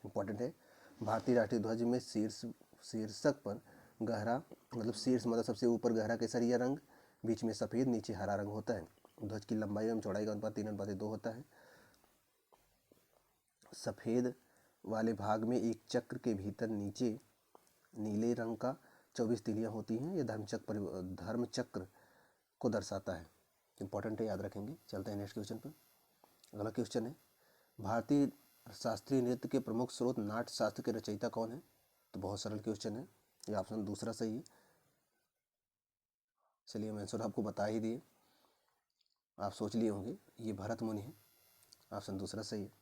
इम्पॉर्टेंट है। भारतीय राष्ट्रीय ध्वज में शीर्षक पर गहरा, मतलब शीर्ष मतलब सबसे ऊपर गहरा केसरिया रंग, बीच में सफ़ेद, नीचे हरा रंग होता है। ध्वज की लंबाई एवं चौड़ाई का अनुपात 3:2 होता है। सफ़ेद वाले भाग में एक चक्र के भीतर नीचे नीले रंग का 24 तीलियाँ होती हैं। यह धर्म चक्र को दर्शाता है। इंपॉर्टेंट है, याद रखेंगे। चलते हैं नेक्स्ट क्वेश्चन पर। अगला क्वेश्चन है, भारतीय शास्त्रीय नृत्य के प्रमुख स्रोत नाट्य शास्त्र के रचयिता कौन है? तो बहुत सरल क्वेश्चन है, ये ऑप्शन दूसरा सही है। चलिए हम आंसर आपको बता ही दिए, आप सोच लिए होंगे, ये भरत मुनि है। ऑप्शन दूसरा सही है।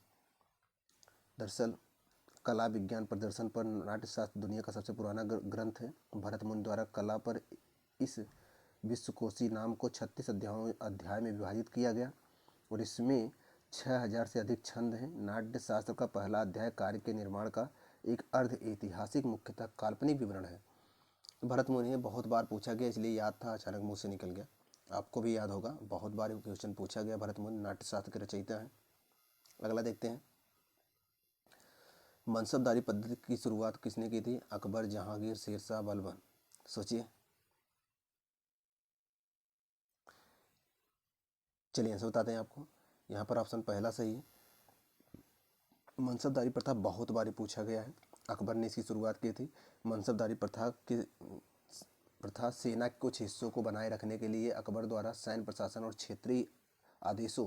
दरअसल कला विज्ञान प्रदर्शन पर नाट्यशास्त्र दुनिया का सबसे पुराना ग्रंथ है। भरत मुनि द्वारा कला पर इस विश्वकोशी नाम को 36 अध्याय में विभाजित किया गया और इसमें 6000 से अधिक छंद हैं। नाट्य शास्त्र का पहला अध्याय कार्य के निर्माण का एक अर्ध ऐतिहासिक, मुख्यतः काल्पनिक विवरण है। भरत मुनि बहुत बार पूछा गया, इसलिए याद था, अचानक मुंह से निकल गया। आपको भी याद होगा, बहुत बार क्वेश्चन पूछा गया। भरत मुनि नाट्य शास्त्र के रचयिता हैं। अगला देखते हैं, मनसबदारी पद्धति की शुरुआत किसने की थी? अकबर, जहांगीर, शेरशाह, बलबन। सोचिए। चलिए आंसर बताते हैं आपको। यहाँ पर ऑप्शन पहला सही है। मनसबदारी प्रथा बहुत बार पूछा गया है। अकबर ने इसकी शुरुआत की थी। मनसबदारी प्रथा सेना के कुछ हिस्सों को बनाए रखने के लिए अकबर द्वारा सैन्य प्रशासन और क्षेत्रीय आदेशों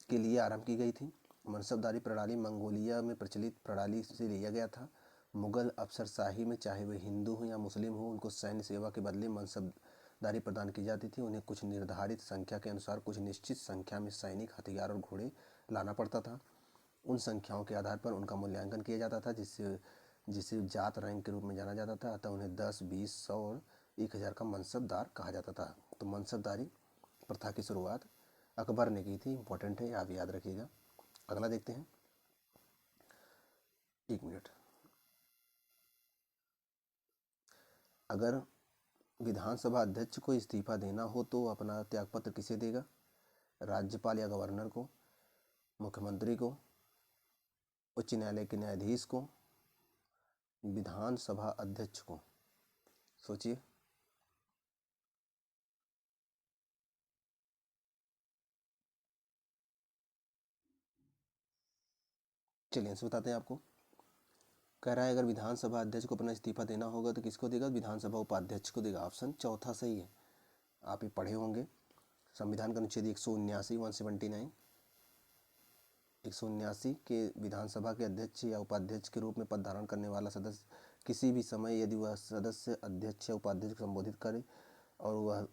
के लिए आरंभ की गई थी। मनसबदारी प्रणाली मंगोलिया में प्रचलित प्रणाली से लिया गया था। मुगल अफसरशाही में चाहे वे हिंदू हो या मुस्लिम हो, उनको सैन्य सेवा के बदले मनसबदारी प्रदान की जाती थी। उन्हें कुछ निर्धारित संख्या के अनुसार कुछ निश्चित संख्या में सैनिक, हथियार और घोड़े लाना पड़ता था। उन संख्याओं के आधार पर उनका मूल्यांकन किया जाता था, जिसे जात रैंक के रूप में जाना जाता था। अतः उन्हें 10, 20, 100 और 1000 का मनसबदार कहा जाता था। तो मनसबदारी प्रथा की शुरुआत अकबर ने की थी। इंपॉर्टेंट है, आप याद रखिएगा। अगला देखते हैं, 1 मिनट। अगर विधानसभा अध्यक्ष को इस्तीफा देना हो तो अपना त्यागपत्र किसे देगा? राज्यपाल या गवर्नर को, मुख्यमंत्री को, उच्च न्यायालय के न्यायाधीश को, विधानसभा अध्यक्ष को? सोचिए। चलिए आंसर बताते हैं आपको। कह रहा है अगर विधानसभा अध्यक्ष को अपना इस्तीफा देना होगा तो किसको देगा? विधानसभा उपाध्यक्ष को देगा। ऑप्शन चौथा सही है। आप ये पढ़े होंगे, संविधान का अनुच्छेद 179 179 179 के विधानसभा के अध्यक्ष या उपाध्यक्ष के रूप में पद धारण करने वाला सदस्य किसी भी समय यदि वह सदस्य अध्यक्ष या उपाध्यक्ष को संबोधित करे और वह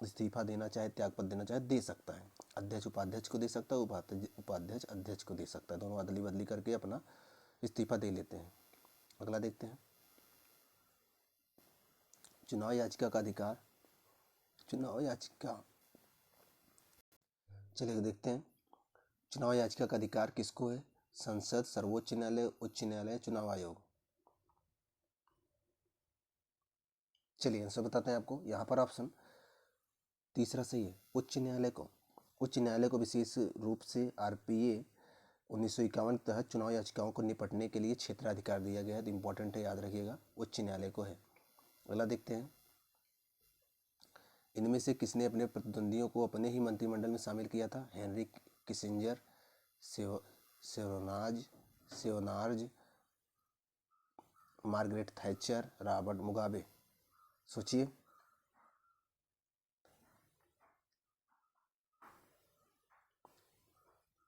इस्तीफा देना चाहे, त्यागपत्र देना चाहे, दे सकता है। अध्यक्ष उपाध्यक्ष को दे सकता है, उपाध्यक्ष अध्यक्ष को दे सकता है। दोनों अदली बदली करके अपना इस्तीफा दे लेते हैं। अगला देखते हैं, चुनाव याचिका का अधिकार। चुनाव याचिका, चलिए देखते हैं, चुनाव याचिका का अधिकार किसको है? संसद, सर्वोच्च न्यायालय, उच्च न्यायालय, चुनाव आयोग। चलिए आंसर बताते हैं आपको। यहाँ पर ऑप्शन तीसरा सही है, उच्च न्यायालय को। उच्च न्यायालय को विशेष रूप से RPA 1951 के तहत चुनाव याचिकाओं को निपटने के लिए क्षेत्राधिकार दिया गया है। तो इंपॉर्टेंट है, याद रखिएगा, उच्च न्यायालय को है। अगला देखते हैं, इनमें से किसने अपने प्रतिद्वंदियों को अपने ही मंत्रिमंडल में शामिल किया था? हेनरी किसिंजर, सेयोनार्ज, मार्गरेट थैचर, रॉबर्ट मुगाबे। सोचिए।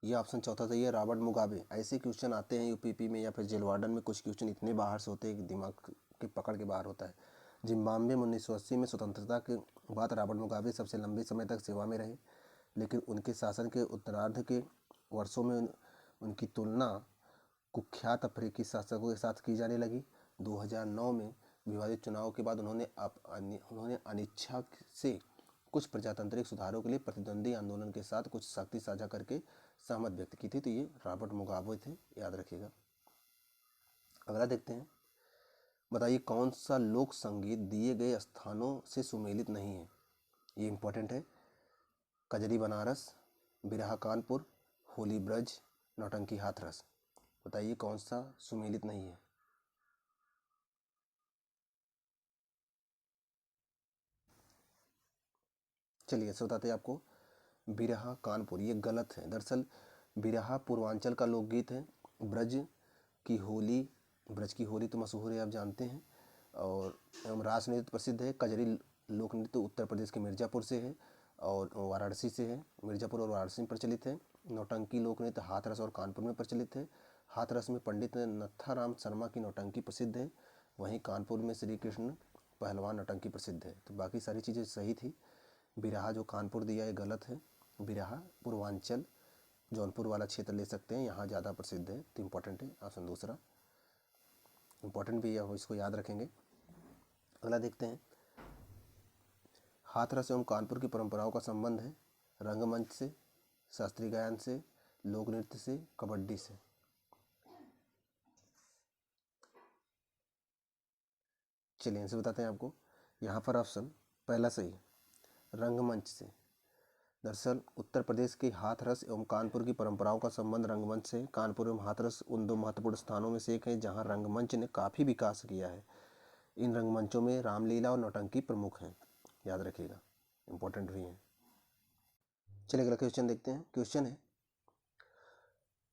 ये ऑप्शन चौथा सही है, रॉबर्ट मुगाबे। ऐसे क्वेश्चन आते हैं यूपीपी में या फिर जेल वार्डन में, कुछ क्वेश्चन इतने बाहर से होते हैं कि दिमाग के पकड़ के बाहर होता है। जिम्बाब्वे में 1980 में स्वतंत्रता के बाद रॉबर्ट मुगाबे सबसे लंबे समय तक सेवा में रहे, लेकिन उनके शासन के उत्तरार्ध के वर्षों में उनकी तुलना कुख्यात अफ्रीकी शासकों के साथ की जाने लगी। 2009 में विवादित चुनाव के बाद उन्होंने अनिच्छा से कुछ प्रजातांत्रिक सुधारों के लिए प्रतिद्वंदी आंदोलन के साथ कुछ शक्ति साझा करके सहमत व्यक्त की थी। तो ये रॉबर्ट मुगाबे थे, याद रखिएगा। अगला देखते हैं। बताइए कौन सा लोक संगीत दिए गए स्थानों से सुमेलित नहीं है। ये इंपॉर्टेंट है। कजरी बनारस, बिरहा कानपुर, होली ब्रज, नौटंकी हाथरस। बताइए कौन सा सुमेलित नहीं है। चलिए ऐसे बताते हैं आपको। बिरहा कानपुर ये गलत है। दरअसल बिरहा पूर्वांचल का लोकगीत है। ब्रज की होली तो मशहूर है, आप जानते हैं। और एवं रास नृत्य प्रसिद्ध है। कजरी लोक नृत्य उत्तर प्रदेश के मिर्ज़ापुर से है और वाराणसी से है। मिर्ज़ापुर और वाराणसी में प्रचलित है। नौटंकी लोक नृत्य हाथरस और कानपुर में प्रचलित है। हाथरस में पंडित नत्थाराम शर्मा की नौटंकी प्रसिद्ध है, वहीं कानपुर में श्री कृष्ण पहलवान नौटंकी प्रसिद्ध है। तो बाकी सारी चीज़ें सही थी। बिरहा जो कानपुर दिया है गलत है। बिरहा पूर्वांचल जौनपुर वाला क्षेत्र ले सकते हैं, यहाँ ज़्यादा प्रसिद्ध है। तो इम्पोर्टेंट है ऑप्शन दूसरा, इम्पोर्टेंट भी है, इसको याद रखेंगे। अगला देखते हैं। हाथरस एवं कानपुर की परंपराओं का संबंध है रंगमंच से, शास्त्रीय गायन से, लोक नृत्य से, कबड्डी से। चलिए इनसे बताते हैं आपको। यहाँ पर ऑप्शन पहला सही, रंगमंच से। दरअसल उत्तर प्रदेश के हाथरस एवं कानपुर की परंपराओं का संबंध रंगमंच से। कानपुर एवं हाथरस उन दो महत्वपूर्ण स्थानों में से एक है जहां रंगमंच ने काफ़ी विकास किया है। इन रंगमंचों में रामलीला और नौटंकी प्रमुख हैं, याद रखिएगा, इंपॉर्टेंट भी हैं। चलिए अगला क्वेश्चन देखते हैं। क्वेश्चन है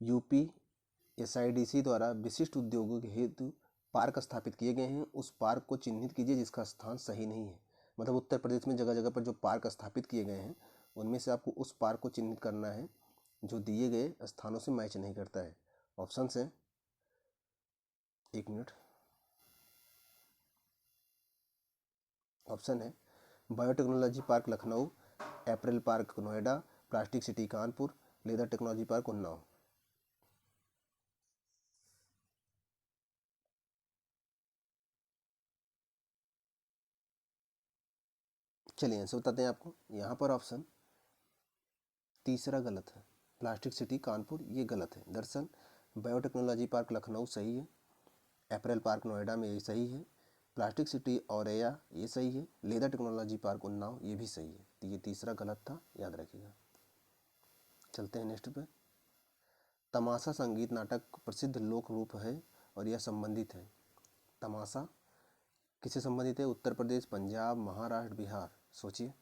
यूपी एसआईडीसी द्वारा विशिष्ट उद्योगों के हेतु पार्क स्थापित किए गए हैं, उस पार्क को चिन्हित कीजिए जिसका स्थान सही नहीं है। मतलब उत्तर प्रदेश में जगह जगह पर जो पार्क स्थापित किए गए हैं उनमें से आपको उस पार्क को चिन्हित करना है जो दिए गए स्थानों से मैच नहीं करता है। ऑप्शंस हैं, एक मिनट। ऑप्शन है biotechnology park Lucknow, April park Noida, plastic city Kanpur, leather technology park Unnao. चलिए आंसर बताते हैं आपको। यहाँ पर ऑप्शन तीसरा गलत है, प्लास्टिक सिटी कानपुर, ये गलत है। दरअसल बायोटेक्नोलॉजी पार्क लखनऊ सही है, एप्रिल पार्क नोएडा में ये सही है, प्लास्टिक सिटी औरैया ये सही है, लेदर टेक्नोलॉजी पार्क उन्नाव ये भी सही है। तो ये तीसरा गलत था, याद रखिएगा। चलते हैं नेक्स्ट पे। तमाशा संगीत नाटक प्रसिद्ध लोक रूप है और यह संबंधित है। तमाशा किससे संबंधित है? उत्तर प्रदेश, पंजाब, महाराष्ट्र, बिहार। सोचिए,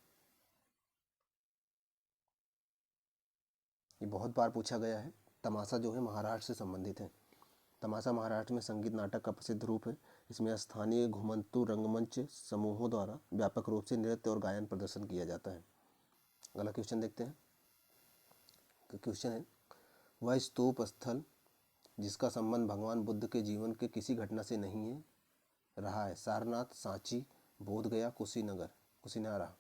ये बहुत बार पूछा गया है। तमाशा जो है महाराष्ट्र से संबंधित है। तमाशा महाराष्ट्र में संगीत नाटक का प्रसिद्ध रूप है। इसमें स्थानीय घुमंतु रंगमंच समूहों द्वारा व्यापक रूप से नृत्य और गायन प्रदर्शन किया जाता है। अगला क्वेश्चन देखते हैं। क्वेश्चन है वह स्तूप स्थल जिसका संबंध भगवान बुद्ध के जीवन के किसी घटना से नहीं है रहा है। सारनाथ, सांची, बोधगया, कुशीनारा।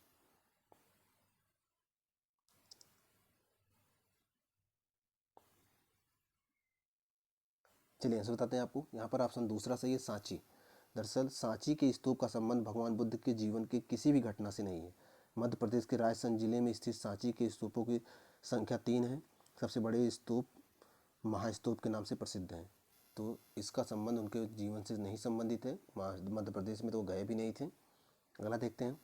चलिए आंसर बताते हैं आपको। यहाँ पर ऑप्शन दूसरा सही है, सांची। दरअसल सांची के स्तूप का संबंध भगवान बुद्ध के जीवन की किसी भी घटना से नहीं है। मध्य प्रदेश के राजस्थान जिले में स्थित सांची के स्तूपों की संख्या 3 है। सबसे बड़े स्तूप महास्तूप के नाम से प्रसिद्ध हैं। तो इसका संबंध उनके जीवन से नहीं संबंधित है। मध्य प्रदेश में तो वो गए भी नहीं थे। अगला देखते हैं।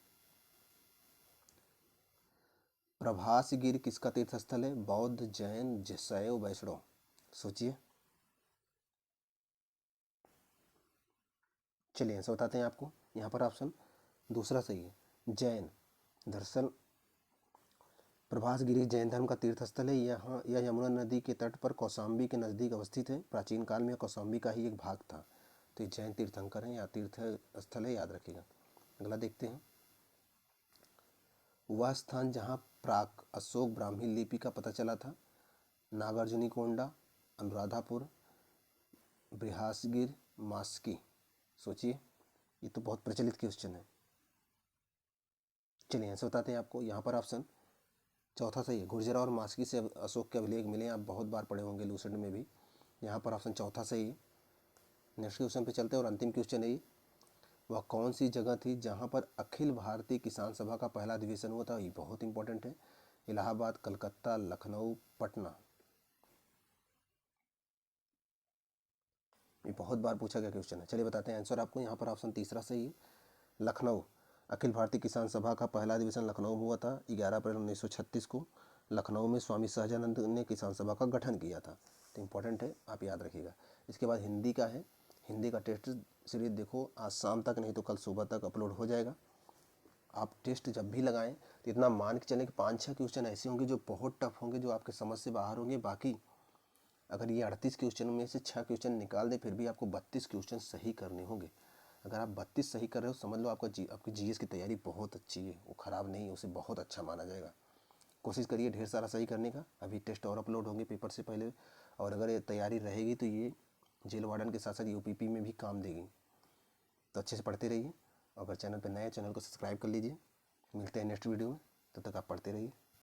प्रभासगिरी किसका तीर्थ स्थल है? बौद्ध, जैन, शैव, वैष्णव। सोचिए। चलिए आंसर बताते हैं आपको। यहाँ पर ऑप्शन दूसरा सही है, जैन। दरअसल प्रभासगिरी जैन धर्म का तीर्थ स्थल है। यहाँ यह यमुना नदी के तट पर कौशाम्बी के नज़दीक अवस्थित है। प्राचीन काल में कौशाम्बी का ही एक भाग था। तो ये जैन तीर्थंकर हैं या तीर्थ स्थल है, याद रखिएगा। अगला देखते हैं। वह स्थान जहाँ प्राक अशोक ब्राह्मी लिपि का पता चला था, नागार्जुनीकोंडा, अनुराधापुर, बृहस्पगिर, मास्की। सोचिए, ये तो बहुत प्रचलित क्वेश्चन है। चलिए आंसर बताते हैं आपको। यहाँ पर ऑप्शन चौथा सही है। गुर्जरा और मास्की से अशोक के अभिलेख मिले, आप बहुत बार पढ़े होंगे लूसेंट में भी। यहाँ पर ऑप्शन चौथा सही है। नेक्स्ट क्वेश्चन पे चलते हैं और अंतिम क्वेश्चन है ये। वह कौन सी जगह थी जहाँ पर अखिल भारतीय किसान सभा का पहला अधिवेशन हुआ था? ये बहुत इंपॉर्टेंट है। इलाहाबाद, कलकत्ता, लखनऊ, पटना। ये बहुत बार पूछा गया क्वेश्चन है। चलिए बताते हैं आंसर आपको। यहाँ पर ऑप्शन तीसरा सही है, लखनऊ। अखिल भारतीय किसान सभा का पहला अधिवेशन लखनऊ में हुआ था 11 अप्रैल 1936 को। लखनऊ में स्वामी सहजानंद ने किसान सभा का गठन किया था। तो इंपॉर्टेंट है, आप याद रखिएगा। इसके बाद हिंदी का है। हिंदी का टेस्ट सीरीज देखो, आज शाम तक नहीं तो कल सुबह तक अपलोड हो जाएगा। आप टेस्ट जब भी लगाएं तो इतना मान के चलें कि 5-6 क्वेश्चन ऐसे होंगे जो बहुत टफ होंगे, जो आपके समझ से बाहर होंगे। बाकी अगर ये 38 क्वेश्चन में से 6 क्वेश्चन निकाल दें, फिर भी आपको 32 क्वेश्चन सही करने होंगे। अगर आप 32 सही कर रहे हो, समझ लो आपकी जीएस की तैयारी बहुत अच्छी है, वो ख़राब नहीं है, उसे बहुत अच्छा माना जाएगा। कोशिश करिए ढेर सारा सही करने का। अभी टेस्ट और अपलोड होंगे पेपर से पहले, और अगर ये तैयारी रहेगी तो ये जेल वार्डन के साथ साथ यूपीपी में भी काम देगी। तो अच्छे से पढ़ते रहिए। अगर चैनल पर नए, चैनल को सब्सक्राइब कर लीजिए। मिलते हैं नेक्स्ट वीडियो में, तब तक आप पढ़ते रहिए।